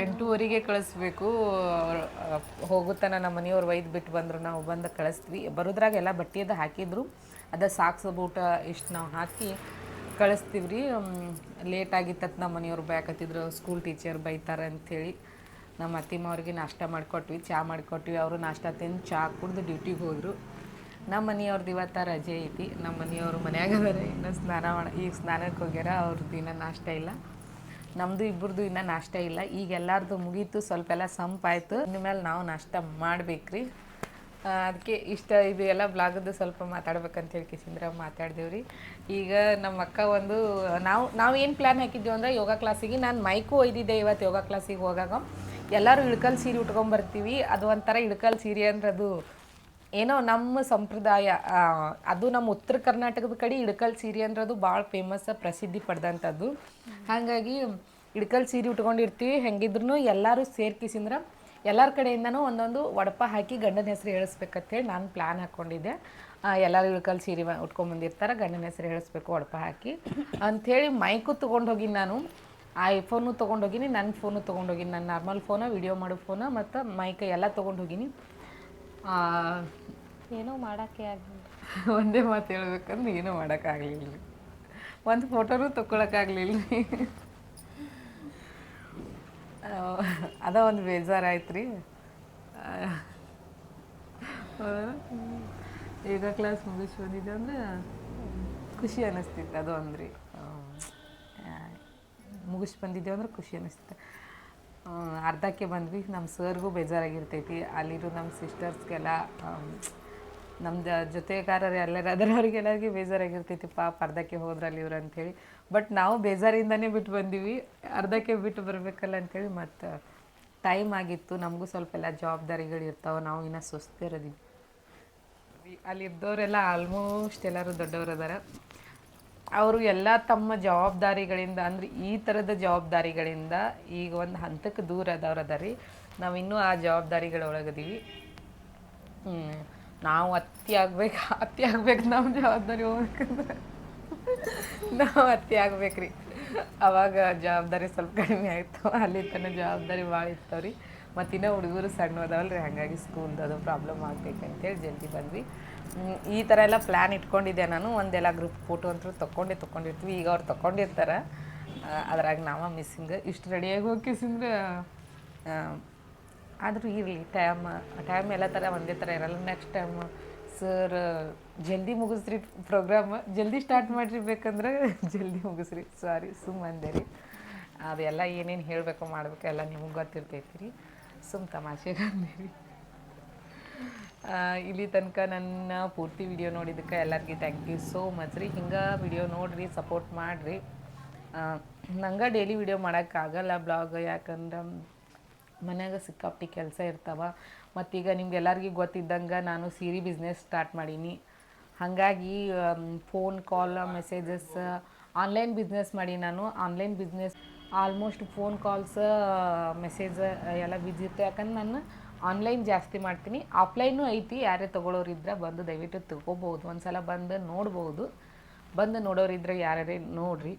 8:00 ಕಳಿಸ್ಬೇಕು. ಹೋಗುತ್ತಾನ ನಮ್ಮ ಮನೆಯವ್ರು ಒಯ್ದು ಬಿಟ್ಟು ಬಂದರು, ನಾವು ಬಂದು ಕಳಿಸ್ತೀವಿ. ಬರೋದ್ರಾಗ ಎಲ್ಲ ಬಟ್ಟೆದು ಹಾಕಿದ್ರು, ಅದ ಸಾಕ್ಸ್ ಬೂಟ ಇಷ್ಟು ನಾವು ಹಾಕಿ ಕಳಿಸ್ತೀವಿ ರೀ. ಲೇಟ್ ಆಗಿತ್ತತ್ ನಮ್ಮ ಮನೆಯವ್ರು ಬೇಕತ್ತಿದ್ರು, ಸ್ಕೂಲ್ ಟೀಚರ್ ಬೈತಾರೆ ಅಂಥೇಳಿ. ನಮ್ಮ ಅತ್ತಿಮ್ಮವ್ರಿಗೆ ನಾಷ್ಟ ಮಾಡಿಕೊಟ್ವಿ, ಚಹಾ ಮಾಡಿಕೊಟ್ವಿ. ಅವರು ನಾಷ್ಟ ತಿಂದು ಚಹಾ ಕುಡ್ದು ಡ್ಯೂಟಿಗೆ ಹೋದರು. ನಮ್ಮ ಮನೆಯವ್ರದ್ದು ಇವತ್ತು ರಜೆ ಐತಿ. ನಮ್ಮ ಮನೆಯವರು ಮನ್ಯಾಗ ಅದಾರೆ, ಇನ್ನೂ ಈಗ ಸ್ನಾನಕ್ಕೆ ಹೋಗ್ಯಾರ. ಅವ್ರದ್ದು ಇನ್ನೂ ನಾಷ್ಟ ಇಲ್ಲ, ನಮ್ಮದು ಇಬ್ಬರದು ಇನ್ನೂ ನಾಷ್ಟ ಇಲ್ಲ. ಈಗ ಎಲ್ಲರದು ಮುಗೀತು, ಸ್ವಲ್ಪ ಎಲ್ಲ ಸಂಪಾಯ್ತು. ಇನ್ನು ಮೇಲೆ ನಾವು ನಾಷ್ಟ ಮಾಡ್ಬೇಕ್ರಿ. ಅದಕ್ಕೆ ಇದು ಎಲ್ಲ ಬ್ಲಾಗದ್ದು ಸ್ವಲ್ಪ ಮಾತಾಡ್ಬೇಕಂತ ಹೇಳಿ ಕಿಸಿಂದ್ರ ಮಾತಾಡ್ದೇವ್ರಿ. ಈಗ ನಮ್ಮ ಅಕ್ಕ ಒಂದು ನಾವು ಏನು ಪ್ಲ್ಯಾನ್ ಹಾಕಿದ್ದೀವಿ ಅಂದರೆ ಯೋಗ ಕ್ಲಾಸಿಗೆ ನಾನು ಮೈಕು ಒಯ್ದಿದ್ದೆ ಇವತ್ತು ಯೋಗ ಕ್ಲಾಸಿಗೆ ಹೋಗಾಗ. ಎಲ್ಲರೂ ಇಳ್ಕಲ್ ಸೀರೆ ಉಟ್ಕೊಂಬರ್ತೀವಿ, ಅದು ಒಂಥರ ಇಳ್ಕಲ್ ಸೀರೆ ಅಂದ್ರೆ ಅದು ಏನೋ ನಮ್ಮ ಸಂಪ್ರದಾಯ, ಅದು ನಮ್ಮ ಉತ್ತರ ಕರ್ನಾಟಕದ ಕಡೆ ಇಳ್ಕಲ್ ಸೀರೆ ಅಂದ್ರೆ ಅದು ಭಾಳ ಫೇಮಸ್, ಪ್ರಸಿದ್ಧಿ ಪಡೆದಂಥದ್ದು. ಹಾಗಾಗಿ ಇಳ್ಕಲ್ ಸೀರೆ ಉಟ್ಕೊಂಡಿರ್ತೀವಿ. ಹೆಂಗಿದ್ರು ಎಲ್ಲರೂ ಸೇರ್ಕಿಸಿಂದ್ರ ಎಲ್ಲರ ಕಡೆಯಿಂದನೂ ಒಂದೊಂದು ಒಡಪ ಹಾಕಿ ಗಂಡನ ಹೆಸರು ಹೇಳಿಸ್ಬೇಕಂತೇಳಿ ನಾನು ಪ್ಲ್ಯಾನ್ ಹಾಕ್ಕೊಂಡಿದ್ದೆ. ಎಲ್ಲರೂ ಇಳ್ಕಲ್ ಸೀರೆ ಉಟ್ಕೊಂಬಂದಿರ್ತಾರೆ, ಗಂಡನ ಹೆಸರು ಹೇಳಿಸ್ಬೇಕು ಒಡಪ ಹಾಕಿ ಅಂಥೇಳಿ ಮೈಕು ತೊಗೊಂಡು ಹೋಗಿನಿ ನಾನು. ಐಫೋನು ತೊಗೊಂಡೋಗಿನಿ, ನನ್ನ ಫೋನು ತೊಗೊಂಡೋಗಿನಿ, ನನ್ನ ನಾರ್ಮಲ್ ಫೋನ, ವಿಡಿಯೋ ಮಾಡೋ ಫೋನ ಮತ್ತು ಮೈಕ್ ಎಲ್ಲ ತೊಗೊಂಡು ಹೋಗಿನಿ. ಏನೋ ಮಾಡೋಕ್ಕೆ ಆಗಲಿಲ್ಲ. ಒಂದೇ ಮಾತು ಹೇಳ್ಬೇಕಂದ್ರೆ ಏನೂ ಮಾಡೋಕ್ಕಾಗಲಿಲ್ಲ ರೀ. ಒಂದು ಫೋಟೋನೂ ತೊಗೊಳಕ್ಕಾಗಲಿಲ್ಲ ರೀ. ಅದ ಒಂದು ಬೇಜಾರಾಯ್ತು ರೀ. ಯೋಗ ಕ್ಲಾಸ್ ಮುಗಿಸಿ ಬಂದಿದ್ದೆ ಅಂದ್ರೆ ಖುಷಿ ಅನ್ನಿಸ್ತಿತ್ತು. ಅದು ಅಂದ್ರಿ ಮುಗಿಸಿ ಬಂದಿದ್ದೇವೆ ಅಂದ್ರೆ ಖುಷಿ ಅನ್ನಿಸ್ತಿತ್ತು. ಅರ್ಧಕ್ಕೆ ಬಂದ್ವಿ. ನಮ್ಮ ಸರ್ಗೂ ಬೇಜಾರಾಗಿರ್ತೈತಿ, ಅಲ್ಲಿರೋ ನಮ್ಮ ಸಿಸ್ಟರ್ಸ್ಗೆಲ್ಲ, ನಮ್ಮ ಜೊತೆಗಾರರು ಎಲ್ಲರಿಗೆಲ್ಲರಿಗೆ ಬೇಜಾರಾಗಿರ್ತೈತಿ, ಪಾಪ ಅರ್ಧಕ್ಕೆ ಹೋದ್ರಲ್ಲಿ ಇವ್ರು ಅಂಥೇಳಿ. ಬಟ್ ನಾವು ಬೇಜಾರಿಂದನೇ ಬಿಟ್ಟು ಬಂದೀವಿ, ಅರ್ಧಕ್ಕೆ ಬಿಟ್ಟು ಬರಬೇಕಲ್ಲ ಅಂಥೇಳಿ. ಮತ್ತು ಟೈಮ್ ಆಗಿತ್ತು, ನಮಗೂ ಸ್ವಲ್ಪ ಎಲ್ಲ ಜವಾಬ್ದಾರಿಗಳು ಇರ್ತಾವೆ, ನಾವು ಇನ್ನೂ ಸುಸ್ತಿರೋದೀವಿ. ಅಲ್ಲಿದ್ದವರೆಲ್ಲ ಆಲ್ಮೋಸ್ಟ್ ಎಲ್ಲರೂ ದೊಡ್ಡವರು ಅದಾರ. ಅವರು ಎಲ್ಲ ತಮ್ಮ ಜವಾಬ್ದಾರಿಗಳಿಂದ, ಅಂದರೆ ಈ ಥರದ ಜವಾಬ್ದಾರಿಗಳಿಂದ ಈಗ ಒಂದು ಹಂತಕ್ಕೆ ದೂರ ಅದಾರ ರೀ. ನಾವು ಇನ್ನೂ ಆ ಜವಾಬ್ದಾರಿಗಳೊಳಗದೀವಿ. ನಾವು ಅತಿ ಆಗ್ಬೇಕು ನಮ್ಮ ಜವಾಬ್ದಾರಿ ಹೋಗ್ಬೇಕಂದ್ರೆ ನಾವು ಅತಿ ಆಗ್ಬೇಕು ರೀ. ಅವಾಗ ಜವಾಬ್ದಾರಿ ಸ್ವಲ್ಪ ಕಡಿಮೆ ಆಯಿತು. ಅಲ್ಲಿ ತನಕ ಜವಾಬ್ದಾರಿ ಭಾಳ ಇರ್ತಾವೆ ರೀ. ಮತ್ತು ಇನ್ನೂ ಹುಡುಗರು ಸಣ್ಣ ಅದಾವಲ್ಲ ರೀ, ಹಾಗಾಗಿ ಸ್ಕೂಲ್ದು ಅದು ಪ್ರಾಬ್ಲಮ್ ಆಗ್ಬೇಕಂತೇಳಿ ಜಲ್ದಿ ಬಂದ್ವಿ. ಈ ಥರ ಎಲ್ಲ ಪ್ಲ್ಯಾನ್ ಇಟ್ಕೊಂಡಿದ್ದೆ ನಾನು. ಒಂದೆಲ್ಲ ಗ್ರೂಪ್ ಫೋಟೋ ಅಂತೂ ತೊಗೊಂಡಿರ್ತೀವಿ. ಈಗ ಅವ್ರು ತೊಗೊಂಡಿರ್ತಾರೆ, ಅದ್ರಾಗ ನಾವ ಮಿಸ್ಸಿಂಗ್. ಇಷ್ಟು ರೆಡಿಯಾಗಿ ಹೋಗಿಸಿಂದ್ರೆ ಆದರೂ ಇರಲಿ, ಟೈಮ್ ಎಲ್ಲ ಥರ ಒಂದೇ ಥರ ಇರಲ್ಲ. ನೆಕ್ಸ್ಟ್ ಟೈಮ್ ಸರ್ ಜಲ್ದಿ ಮುಗಿಸ್ರಿ ಪ್ರೋಗ್ರಾಮ್, ಜಲ್ದಿ ಸ್ಟಾರ್ಟ್ ಮಾಡಿರಿ, ಬೇಕಂದ್ರೆ ಜಲ್ದಿ ಮುಗಿಸ್ರಿ. ಸಾರಿ ಸುಮ್ಮಂದೆ ರೀ. ಅದೆಲ್ಲ ಏನೇನು ಹೇಳಬೇಕು ಮಾಡಬೇಕು ಎಲ್ಲ ನಿಮಗೆ ಗೊತ್ತಿರ್ತೈತಿ ರೀ. ತಮಾಷೆಗೆ ಅಂದಿರಿ. ಇಲ್ಲಿ ತನಕ ನನ್ನ ಪೂರ್ತಿ ವಿಡಿಯೋ ನೋಡಿದ್ದಕ್ಕೆ ಎಲ್ಲರಿಗೂ ಥ್ಯಾಂಕ್ ಯು ಸೋ ಮಚ್ ರೀ. ಹಿಂಗೆ ವಿಡಿಯೋ ನೋಡಿರಿ, ಸಪೋರ್ಟ್ ಮಾಡಿರಿ. ನಂಗೆ ಡೈಲಿ ವಿಡಿಯೋ ಮಾಡೋಕ್ಕಾಗಲ್ಲ ಬ್ಲಾಗ್, ಯಾಕಂದ್ರೆ ಮನ್ಯಾಗ ಸಿಕ್ಕಾಪಟ್ಟಿ ಕೆಲಸ ಇರ್ತಾವೆ. ಮತ್ತೀಗ ನಿಮ್ಗೆಲ್ಲರಿಗೂ ಗೊತ್ತಿದ್ದಂಗೆ ನಾನು ಸೀರೆ ಬಿಸ್ನೆಸ್ ಸ್ಟಾರ್ಟ್ ಮಾಡೀನಿ. ಹಾಗಾಗಿ phone call, messages, online business ಮಾಡಿ ನಾನು. Online business almost phone calls, message ಎಲ್ಲ ಬಿಜಿ ಇರುತ್ತೆ. ಯಾಕಂದ್ರೆ ನಾನು ಆನ್ಲೈನ್ ಜಾಸ್ತಿ ಮಾಡ್ತೀನಿ. ಆಫ್ಲೈನು ಐತಿ, ಯಾರೇ ತೊಗೊಳೋರಿದ್ರೆ ಬಂದು ದಯವಿಟ್ಟು ತೊಗೋಬೋದು, ಒಂದು ಸಲ ಬಂದು ನೋಡ್ಬೋದು. ಬಂದು ನೋಡೋರಿದ್ರೆ ಯಾರೇ ನೋಡಿರಿ.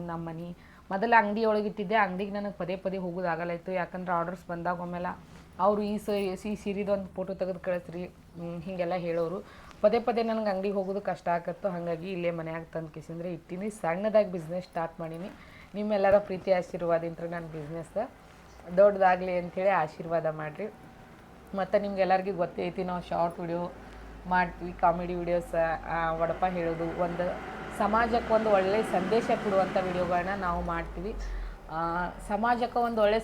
ನಮ್ಮ ಮನೆ ಮೊದಲು ಅಂಗಡಿ ಒಳಗಿಟ್ಟಿದ್ದೆ, ಅಂಗಡಿಗೆ ನನಗೆ ಪದೇ ಹೋಗೋದಾಗಲ್ಲಾಯಿತು. ಯಾಕಂದ್ರೆ ಆರ್ಡರ್ಸ್ ಬಂದಾಗ ಒಮ್ಮೆಲ್ಲ ಅವರು ಈ ಸೀರೆದೊಂದು ಫೋಟೋ ತೆಗೆದು ಕಳಿಸ್ರಿ ಹೀಗೆಲ್ಲ ಹೇಳೋರು. ಪದೇ ನನಗೆ ಅಂಗಡಿಗೆ ಹೋಗೋದು ಕಷ್ಟ ಆಗತ್ತು. ಹಾಗಾಗಿ ಇಲ್ಲೇ ಮನೆಯಾಗ ತಂದು ಕಿಸಿಂದ್ರೆ ಇಟ್ಟಿನಿ. ಸಣ್ಣದಾಗಿ ಬಿಸ್ನೆಸ್ ಸ್ಟಾರ್ಟ್ ಮಾಡೀನಿ. ನಿಮ್ಮೆಲ್ಲರ ಪ್ರೀತಿ ಆಶೀರ್ವಾದಿಂದ ನನ್ನ ಬಿಸ್ನೆಸ್ ದೊಡ್ಡದಾಗಲಿ ಅಂಥೇಳಿ ಆಶೀರ್ವಾದ ಮಾಡಿರಿ. ಮತ್ತು ನಿಮ್ಗೆಲ್ಲರಿಗೂ ಗೊತ್ತೈತಿ, ನಾವು ಶಾರ್ಟ್ ವಿಡಿಯೋ ಮಾಡ್ತೀವಿ, ಕಾಮಿಡಿ ವಿಡಿಯೋಸ್, ವಡಪ ಹೇಳೋದು, ಒಂದು ಸಮಾಜಕ್ಕೆ ಒಂದು ಒಳ್ಳೆಯ ಸಂದೇಶ ಕೊಡುವಂಥ ವಿಡಿಯೋಗಳನ್ನ ನಾವು ಮಾಡ್ತೀವಿ. ಸಮಾಜಕ್ಕೆ ಒಂದು ಒಳ್ಳೆಯ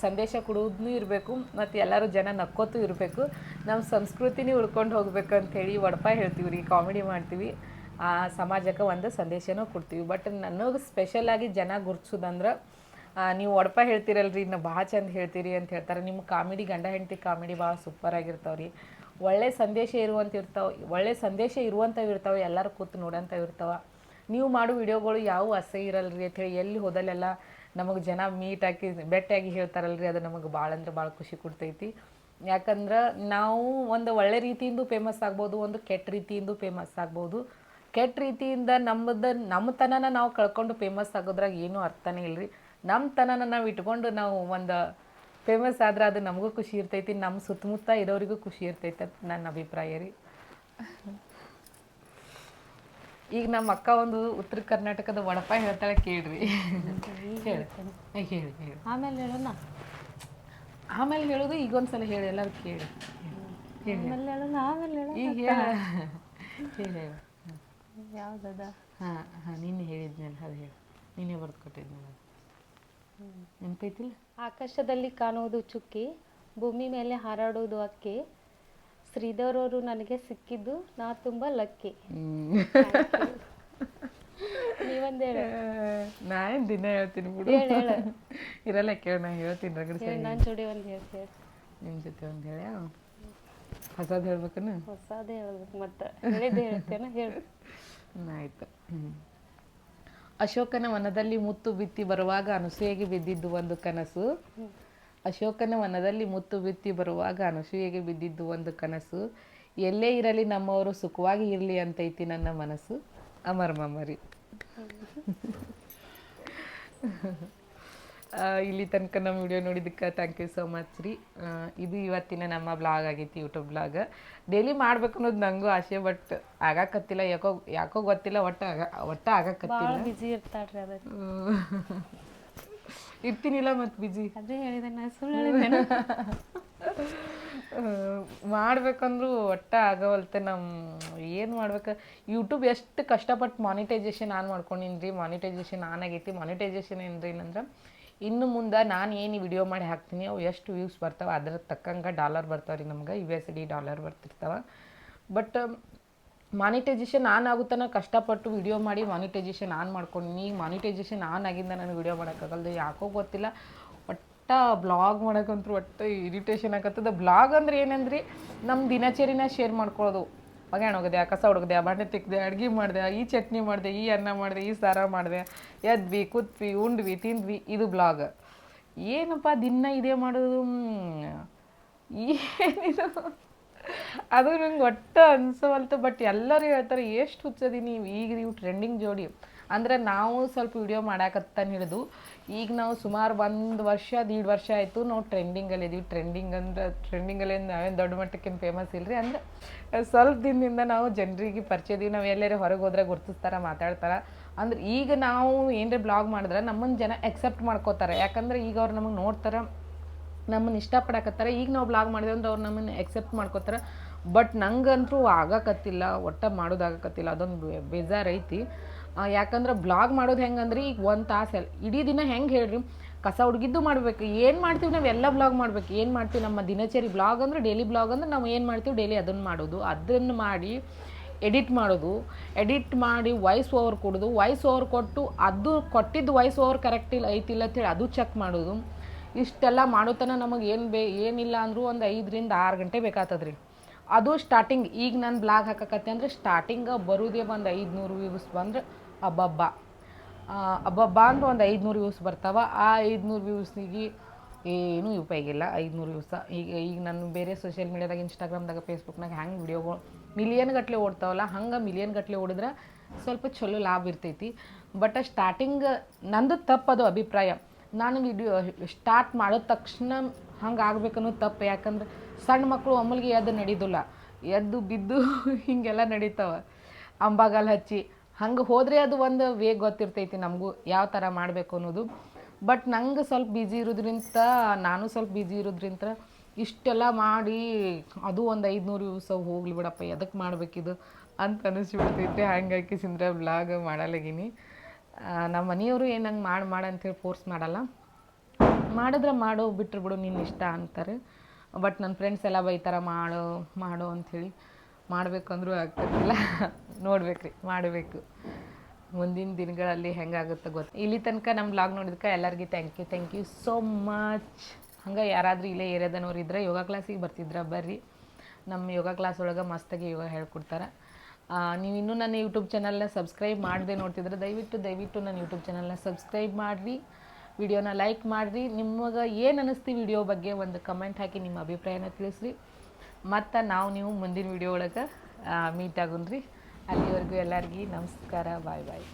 ಸಂದೇಶ ಕೊಡೋದನ್ನೂ ಇರಬೇಕು, ಮತ್ತು ಎಲ್ಲರೂ ಜನ ನಕ್ಕೋತೂ ಇರಬೇಕು. ನಮ್ಮ ಸಂಸ್ಕೃತಿನೇ ಉಳ್ಕೊಂಡು ಹೋಗ್ಬೇಕು ಅಂಥೇಳಿ ವಡಪ ಹೇಳ್ತೀವಿ ರೀ, ಕಾಮಿಡಿ ಮಾಡ್ತೀವಿ, ಸಮಾಜಕ್ಕೆ ಒಂದು ಸಂದೇಶನೂ ಕೊಡ್ತೀವಿ. ಬಟ್ ನನಗೆ ಸ್ಪೆಷಲಾಗಿ ಜನ ಗುರ್ತಿಸೋದಂದ್ರೆ, ನೀವು ವಡಪ ಹೇಳ್ತೀರಲ್ರಿ, ಇನ್ನು ಭಾಳ ಚಂದ ಹೇಳ್ತೀರಿ ಅಂತ ಹೇಳ್ತಾರೆ. ನಿಮ್ಮ ಕಾಮಿಡಿ, ಗಂಡ ಹೆಂಡತಿ ಕಾಮಿಡಿ ಭಾಳ ಸೂಪರಾಗಿರ್ತಾವೆ ರೀ. ಒಳ್ಳೆಯ ಸಂದೇಶ ಒಳ್ಳೆಯ ಸಂದೇಶ ಇರುವಂಥವು ಇರ್ತಾವೆ, ಎಲ್ಲರೂ ಕೂತು ನೋಡೋಂಥವು ಇರ್ತಾವೆ. ನೀವು ಮಾಡೋ ವಿಡಿಯೋಗಳು ಯಾವ ಅಸಹ್ಯ ಇರಲ್ರಿ ಅಂಥೇಳಿ ಎಲ್ಲಿ ಹೋದಲ್ಲೆಲ್ಲ ನಮಗೆ ಜನ ಮೀಟಾಗಿ ಭೇಟಿಯಾಗಿ ಹೇಳ್ತಾರಲ್ರಿ, ಅದು ನಮಗೆ ಭಾಳ ಅಂದ್ರೆ ಭಾಳ ಖುಷಿ ಕೊಡ್ತೈತಿ. ಯಾಕಂದ್ರೆ ನಾವು ಒಂದು ಒಳ್ಳೆ ರೀತಿಯಿಂದ ಫೇಮಸ್ ಆಗ್ಬೋದು, ಒಂದು ಕೆಟ್ಟ ರೀತಿಯಿಂದ ಫೇಮಸ್ ಆಗ್ಬೋದು. ಕೆಟ್ಟ ರೀತಿಯಿಂದ ನಮ್ಮ ತನನ ನಾವು ಕಳ್ಕೊಂಡು ಫೇಮಸ್ ಆಗೋದ್ರಾಗ ಏನೂ ಅರ್ಥನೇ ಇಲ್ಲರಿ. ನಮ್ಮ ತನನ ನಾವು ಇಟ್ಕೊಂಡು ನಾವು ಒಂದು ಫೇಮಸ್ ಆದ್ರೆ ಅದು ನಮಗೂ ಖುಷಿ ಇರ್ತೈತಿ, ನಮ್ಮ ಸುತ್ತಮುತ್ತ ಇರೋರಿಗೂ ಖುಷಿ ಇರ್ತೈತೆ ಅಂತ ನನ್ನ ಅಭಿಪ್ರಾಯ ರೀ. ಈಗ ನಮ್ಮ ಅಕ್ಕ ಒಂದು ಉತ್ತರ ಕರ್ನಾಟಕದ ವಡಪ ಹೇಳ್ತಾಳೆ, ಕೇಳ್ರಿ. ಹೇಳಿ ಆಮೇಲೆ ಹೇಳೋಣ. ಆಮೇಲೆ ಹೇಳೋದು ಈಗ ಒಂದ್ಸಲ ಹೇಳಿ, ಎಲ್ಲರೂ ಕೇಳಿ. ಆಮೇಲೆ ಹೇಳೋಣ, ಆಮೇಲೆ ಈಗ ಹೇಳಿ. ಯಾವುದದ? ಹಾಂ ನಿನ್ನೆ ಹೇಳಿದ್ನಲ್ಲ, ಅದು ಹೇಳಿ. ನಿನ್ನೆ ಬರೆದು ಕೊಟ್ಟಿದ್ನಲ್ಲ, ನೆನಪೈತಿಲ್ಲ? ಆಕಾಶದಲ್ಲಿ ಕಾಣುವುದು ಚುಕ್ಕಿ, ಭೂಮಿ ಮೇಲೆ ಹಾರಾಡುವುದು ಅಕ್ಕಿ, ಶ್ರೀಧರ್ ಅವರು ನನಗೆ ಸಿಕ್ಕಿದ್ದು ನಾ ತುಂಬ ಲಕ್ಕಿ. ನೀವೊಂದು ಹೇಳು. ನಾ ಏನು ದಿನ ಹೇಳ್ತೀನಿ ಬಿಡು. ಹೇಳು. ಇರಲ್ಲ ಕೇಳ, ನಾ ಹೇಳ್ತೀನಿ ರಗಡ ಸರಿ. ನನ್ನ ಜೋಡಿ ಒಂದು ಹೇಳ್ತೀವಿ. ನಿಮ್ಮ ಜೊತೆ ಒಂದು ಹೇಳ ಹೊಸದು ಹೇಳ್ಬೇಕನ? ಹೊಸದೇ ಹೇಳ್ಬೇಕು ಮತ್ತೆ ಹೇಳಿದ್ದೆ ಹೇಳ್ತೇನೆ ಹೇಳು. ಆಯ್ತು. ಅಶೋಕನ ವನದಲ್ಲಿ ಮುತ್ತು ಬಿತ್ತಿ ಬರುವಾಗ ಅನಸೂಯೆಗೆ ಬಿದ್ದಿದ್ದು ಒಂದು ಕನಸು. ಅಶೋಕನ ವನದಲ್ಲಿ ಮುತ್ತು ಬಿತ್ತಿ ಬರುವಾಗ ಅನಸೂಯೆಗೆ ಬಿದ್ದಿದ್ದು ಒಂದು ಕನಸು. ಎಲ್ಲೇ ಇರಲಿ ನಮ್ಮವರು ಸುಖವಾಗಿ ಇರಲಿ ಅಂತೈತಿ ನನ್ನ ಮನಸ್ಸು. ಅಮರ್ ಮಮರಿ. ಇಲ್ಲಿ ತನಕ ನಮ್ಮ ವಿಡಿಯೋ ನೋಡಿದ್ದಕ್ಕೆ ಥ್ಯಾಂಕ್ ಯು ಸೋ ಮಚ್ ರೀ. ಇದು ಇವತ್ತಿನ ನಮ್ಮ ಬ್ಲಾಗ್ ಆಗೈತಿ, ಯೂಟ್ಯೂಬ್ ಬ್ಲಾಗ್. ಡೈಲಿ ಮಾಡ್ಬೇಕು ಅನ್ನೋದು ನನಗೂ ಆಸೆ, ಬಟ್ ಆಗಾಕತ್ತಿಲ್ಲ. ಯಾಕೋ ಗೊತ್ತಿಲ್ಲ, ಒಟ್ಟು ಆಗಾಕತ್ತಿಲ್ಲ. ಬಿಜಿ ಇರ್ತಾಳ್ರಿ ಅದಕ್ಕೆ ಇರ್ತೀನಿಲ್ಲ ಮತ್ತು ಬಿಜಿ. ಅದೇ ಹೇಳಿದೆ ನಾ, ಸುಳ್ಳು ಹೇಳಿದ್ದೇನೆ. ಮಾಡ್ಬೇಕಂದ್ರೂ ಒಟ್ಟ ಆಗವಲ್ತೆ. ಏನು ಮಾಡ್ಬೇಕು, ಯೂಟ್ಯೂಬ್ ಎಷ್ಟು ಕಷ್ಟಪಟ್ಟು ಮಾನಿಟೈಸೇಷನ್ ಆನ್ ಮಾಡ್ಕೊಂಡಿನಿ ರೀ. ಮಾನಿಟೈಸೇಷನ್ ಆನ್ ಆಗೈತಿ. ಮಾನಿಟೈಸೇಷನ್ ಏನ್ರಿ ಏನಂದ್ರೆ, ಇನ್ನು ಮುಂದೆ ನಾನು ಏನು ವಿಡಿಯೋ ಮಾಡಿ ಹಾಕ್ತೀನಿ ಅವು ಎಷ್ಟು ವ್ಯೂಸ್ ಬರ್ತಾವೆ ಅದ್ರ ತಕ್ಕಂಗೆ ಡಾಲರ್ ಬರ್ತಾವೆ ರೀ. ನಮ್ಗೆ USD ಡಾಲರ್ ಬರ್ತಿರ್ತಾವೆ. ಬಟ್ ಮಾನಿಟೈಸೇಷನ್ ಆನ್ ಆಗುತ್ತಾನ ಕಷ್ಟಪಟ್ಟು ವಿಡಿಯೋ ಮಾಡಿ ಮಾನಿಟೈಸೇಷನ್ ಆನ್ ಮಾಡ್ಕೊಂಡಿನಿ. ಈಗ ಮಾನಿಟೈಸೇಷನ್ ಆನ್ ಆಗಿಂದ ನನಗೆ ವಿಡಿಯೋ ಮಾಡೋಕ್ಕಾಗಲ್ದು, ಯಾಕೋ ಗೊತ್ತಿಲ್ಲ. ಬ್ಲಾಗ್ ಮಾಡೋಕ್ಕಂತೂ ಒಟ್ಟು ಇರಿಟೇಷನ್ ಆಗತ್ತದ. ಬ್ಲಾಗ್ ಅಂದ್ರೆ ಏನಂದ್ರಿ, ನಮ್ಮ ದಿನಚರಿನ ಶೇರ್ ಮಾಡ್ಕೊಳ್ಳೋದು. ಒಗ್ಯಾಣ ಹೋಗದೆ, ಕಸ ಹೊಡ್ದೆ, ಬಾಂಡೆ ತಿಕ್ದೆ, ಅಡುಗೆ ಮಾಡಿದೆ, ಈ ಚಟ್ನಿ ಮಾಡಿದೆ, ಈ ಅನ್ನ ಮಾಡಿದೆ, ಈ ಸಾರ ಮಾಡಿದೆ, ಎದ್ವಿ ಕೂತ್ವಿ ಉಂಡ್ವಿ ತಿಂದ್ವಿ, ಇದು ಬ್ಲಾಗ್. ಏನಪ್ಪ ದಿನ ಇದೇ ಮಾಡೋದು, ಏನಿದು ಅದು ನಂಗೆ ಒಟ್ಟು ಅನ್ಸವಲ್ತು. ಬಟ್ ಎಲ್ಲರೂ ಹೇಳ್ತಾರೆ ಎಷ್ಟು ಹುಚ್ಚದಿ ಈಗ ನೀವು ಟ್ರೆಂಡಿಂಗ್ ಜೋಡಿ ಅಂದ್ರೆ. ನಾವು ಸ್ವಲ್ಪ ವಿಡಿಯೋ ಮಾಡಾಕತ್ತಾನೆ ಹಿಡಿದು ಈಗ ನಾವು ಸುಮಾರು 1 ವರ್ಷ 1.5 ವರ್ಷ ಆಯಿತು ನಾವು ಟ್ರೆಂಡಿಂಗಲ್ಲಿ ಇದೀವಿ. ಟ್ರೆಂಡಿಂಗಲ್ಲಿ ನಾವೇನು ದೊಡ್ಡ ಮಟ್ಟಕ್ಕೇನು ಫೇಮಸ್ ಇಲ್ಲರಿ. ಅಂದರೆ ಸ್ವಲ್ಪ ದಿನದಿಂದ ನಾವು ಜನರಿಗೆ ಪರಿಚಯ ಇದೀವಿ. ನಾವು ಎಲ್ಲರೂ ಹೊರಗೆ ಹೋದ್ರೆ ಗುರ್ತಿಸ್ತಾರೆ, ಮಾತಾಡ್ತಾರೆ. ಅಂದ್ರೆ ಈಗ ನಾವು ಏನರೇ ಬ್ಲಾಗ್ ಮಾಡಿದ್ರೆ ನಮ್ಮನ್ನು ಜನ ಎಕ್ಸೆಪ್ಟ್ ಮಾಡ್ಕೋತಾರೆ. ಯಾಕಂದ್ರೆ ಈಗ ಅವ್ರು ನಮಗೆ ನೋಡ್ತಾರೆ, ನಮ್ಮನ್ನು ಇಷ್ಟಪಡಕತ್ತಾರೆ. ಈಗ ನಾವು ಬ್ಲಾಗ್ ಮಾಡಿದೆ ಅಂದ್ರೆ ಅವ್ರು ನಮ್ಮನ್ನು ಎಕ್ಸೆಪ್ಟ್ ಮಾಡ್ಕೋತಾರೆ. ಬಟ್ ನಂಗಂತೂ ಆಗಾಕತ್ತಿಲ್ಲ, ಒಟ್ಟು ಮಾಡೋದಾಗಕತ್ತಿಲ್ಲ. ಅದೊಂದು ಬೇಜಾರು ಐತಿ. ಯಾಕಂದ್ರೆ ಬ್ಲಾಗ್ ಮಾಡೋದು ಹೆಂಗಂದ್ರೆ, ಈಗ 1 ತಾಸು ಇಡೀ ದಿನ ಹೆಂಗೆ ಹೇಳ್ರಿ, ಕಸ ಹುಡುಗಿದ್ದು ಮಾಡಬೇಕು. ಏನು ಮಾಡ್ತೀವಿ ನಾವು ಎಲ್ಲ ಬ್ಲಾಗ್ ಮಾಡಬೇಕು. ಏನು ಮಾಡ್ತೀವಿ ನಮ್ಮ ದಿನಚರಿ ಬ್ಲಾಗ್ ಅಂದ್ರೆ, ಡೈಲಿ ಬ್ಲಾಗ್ ಅಂದ್ರೆ ನಾವು ಏನು ಮಾಡ್ತೀವಿ ಡೈಲಿ ಅದನ್ನು ಮಾಡೋದು. ಅದನ್ನು ಮಾಡಿ ಎಡಿಟ್ ಮಾಡೋದು, ಎಡಿಟ್ ಮಾಡಿ ವಾಯ್ಸ್ ಓವರ್ ಕೊಡೋದು, ವಾಯ್ಸ್ ಓವರ್ ಕೊಟ್ಟು ಅದು ಕೊಟ್ಟಿದ್ದು ವಾಯ್ಸ್ ಓವರ್ ಕರೆಕ್ಟ್ ಇಲ್ಲ ಐತಿಲ್ಲ ಅಂತೇಳಿ ಅದು ಚೆಕ್ ಮಾಡೋದು. ಇಷ್ಟೆಲ್ಲ ಮಾಡೋತನ ನಮಗೆ ಏನಿಲ್ಲ ಅಂದರೂ ಒಂದು 5 ರಿಂದ 6 ಗಂಟೆ ಬೇಕಾಗ್ತದ್ರಿ. ಅದು ಸ್ಟಾರ್ಟಿಂಗ್. ಈಗ ನಾನು ಬ್ಲಾಗ್ ಹಾಕಕತ್ತೆ ಅಂದರೆ ಸ್ಟಾರ್ಟಿಂಗ್ ಬರೋದೇ ಒಂದು 500 ವ್ಯೂಸ್ ಬಂದ್ರೆ ಅಬ್ಬಬ್ಬ ಅಂದ್ರೆ ಒಂದು 500 ವ್ಯೂಸ್ ಬರ್ತಾವೆ. ಆ 500 ವ್ಯೂಸ್ನಿಗೆ ಏನೂ ಉಪಯೋಗ ಇಲ್ಲ. 500 ವ್ಯೂಸ ಈಗ ನಾನು ಬೇರೆ ಸೋಷಿಯಲ್ ಮೀಡಿಯಾದಾಗ ಇನ್ಸ್ಟಾಗ್ರಾಮ್ದಾಗ ಫೇಸ್ಬುಕ್ನಾಗ ಹೆಂಗೆ ವಿಡಿಯೋಗಳು ಮಿಲಿಯನ್ ಗಟ್ಟಲೆ ಓಡ್ತಾವಲ್ಲ, ಹಂಗೆ ಮಿಲಿಯನ್ ಗಟ್ಟಲೆ ಓಡಿದ್ರೆ ಸ್ವಲ್ಪ ಚಲೋ ಲಾಭ ಇರ್ತೈತಿ. ಬಟ್ ಸ್ಟಾರ್ಟಿಂಗ್ ನಂದು ತಪ್ಪದು ಅಭಿಪ್ರಾಯ. ನಾನು ವಿಡಿಯೋ ಸ್ಟಾರ್ಟ್ ಮಾಡಿದ ತಕ್ಷಣ ಹಂಗೆ ಆಗ್ಬೇಕನ್ನೋದು ತಪ್ಪು. ಯಾಕಂದ್ರೆ ಸಣ್ಣ ಮಕ್ಕಳು ಒಮ್ಮಲಿಗೆ ಎದ್ದು ನಡೀದಿಲ್ಲ, ಎದ್ದು ಬಿದ್ದು ಹೀಗೆಲ್ಲ ನಡೀತಾವೆ ಅಂಬಾಗಲ್ ಹಚ್ಚಿ. ಹಂಗೆ ಹೋದರೆ ಅದು ಒಂದು ವೇಗ ಗೊತ್ತಿರ್ತೈತಿ ನಮಗೂ ಯಾವ ಥರ ಮಾಡಬೇಕು ಅನ್ನೋದು. ಬಟ್ ನಂಗೆ ಸ್ವಲ್ಪ ಬ್ಯುಸಿ ಇರೋದ್ರಿಂದ, ನಾನು ಸ್ವಲ್ಪ ಬ್ಯುಸಿ ಇರೋದ್ರಿಂದ ಇಷ್ಟೆಲ್ಲ ಮಾಡಿ ಅದು ಒಂದು 500 ವ್ಯೂಸ್ ಹೋಗ್ಲಿ ಬಿಡಪ್ಪ, ಎದಕ್ಕೆ ಮಾಡಬೇಕಿದು ಅಂತ ಅನಿಸ್ಬಿಡ್ತೈತೆ. ಹಂಗಾಗಿ ಸಿಂದ್ರ ಬ್ಲಾಗ್ ಮಾಡಲಾಗೀನಿ. ನಮ್ಮ ಮನೆಯವರು ಏನು ಹಂಗೆ ಮಾಡಂತೇಳಿ ಫೋರ್ಸ್ ಮಾಡಲ್ಲ. ಮಾಡಿದ್ರೆ ಮಾಡು, ಬಿಟ್ಟರು ಬಿಡು ನಿನ್ನ ಇಷ್ಟ ಅಂತಾರೆ. ಬಟ್ ನನ್ನ ಫ್ರೆಂಡ್ಸ್ ಎಲ್ಲ ಬೈತಾರೆ ಮಾಡು ಅಂಥೇಳಿ. ಮಾಡಬೇಕಂದ್ರೂ ಆಗ್ತಿರ್ತಿಲ್ಲ. ನೋಡ್ಬೇಕ್ರಿ, ಮಾಡಬೇಕು. ಮುಂದಿನ ದಿನಗಳಲ್ಲಿ ಹೆಂಗಾಗುತ್ತೆ ಗೊತ್ತು. ಇಲ್ಲಿ ತನಕ ನಮ್ಮ ಬ್ಲಾಗ್ ನೋಡಿದಕ್ಕೆ ಎಲ್ಲರಿಗೂ ಥ್ಯಾಂಕ್ ಯು ಸೋ ಮಚ್. ಹಂಗೆ ಯಾರಾದರೂ ಇಲ್ಲೇ ಏರಿಯಾದನವ್ರು ಇದ್ದರೆ ಯೋಗ ಕ್ಲಾಸಿಗೆ ಬರ್ತಿದ್ರೆ ಬರ್ರಿ. ನಮ್ಮ ಯೋಗ ಕ್ಲಾಸ್ ಒಳಗೆ ಮಸ್ತಾಗಿ ಯೋಗ ಹೇಳ್ಕೊಡ್ತಾರೆ. ನೀವು ಇನ್ನೂ ನನ್ನ ಯೂಟ್ಯೂಬ್ ಚಾನಲ್ನ ಸಬ್ಸ್ಕ್ರೈಬ್ ಮಾಡದೆ ನೋಡ್ತಿದ್ರೆ ದಯವಿಟ್ಟು ನನ್ನ ಯೂಟ್ಯೂಬ್ ಚಾನಲ್ನ ಸಬ್ಸ್ಕ್ರೈಬ್ ಮಾಡಿರಿ, ವಿಡಿಯೋನ ಲೈಕ್ ಮಾಡಿರಿ. ನಿಮಗೆ ಏನು ಅನ್ನಿಸ್ತಿ ವಿಡಿಯೋ ಬಗ್ಗೆ ಒಂದು ಕಮೆಂಟ್ ಹಾಕಿ ನಿಮ್ಮ ಅಭಿಪ್ರಾಯನ ತಿಳಿಸ್ರಿ. ಮತ್ತು ನೀವು ಮುಂದಿನ ವಿಡಿಯೋ ಒಳಗೆ ಮೀಟ್ ಆಗೋಣ್ರಿ. ಅಲ್ಲಿವರೆಗೂ ಎಲ್ಲರಿಗೂ ನಮಸ್ಕಾರ, ಬಾಯ್.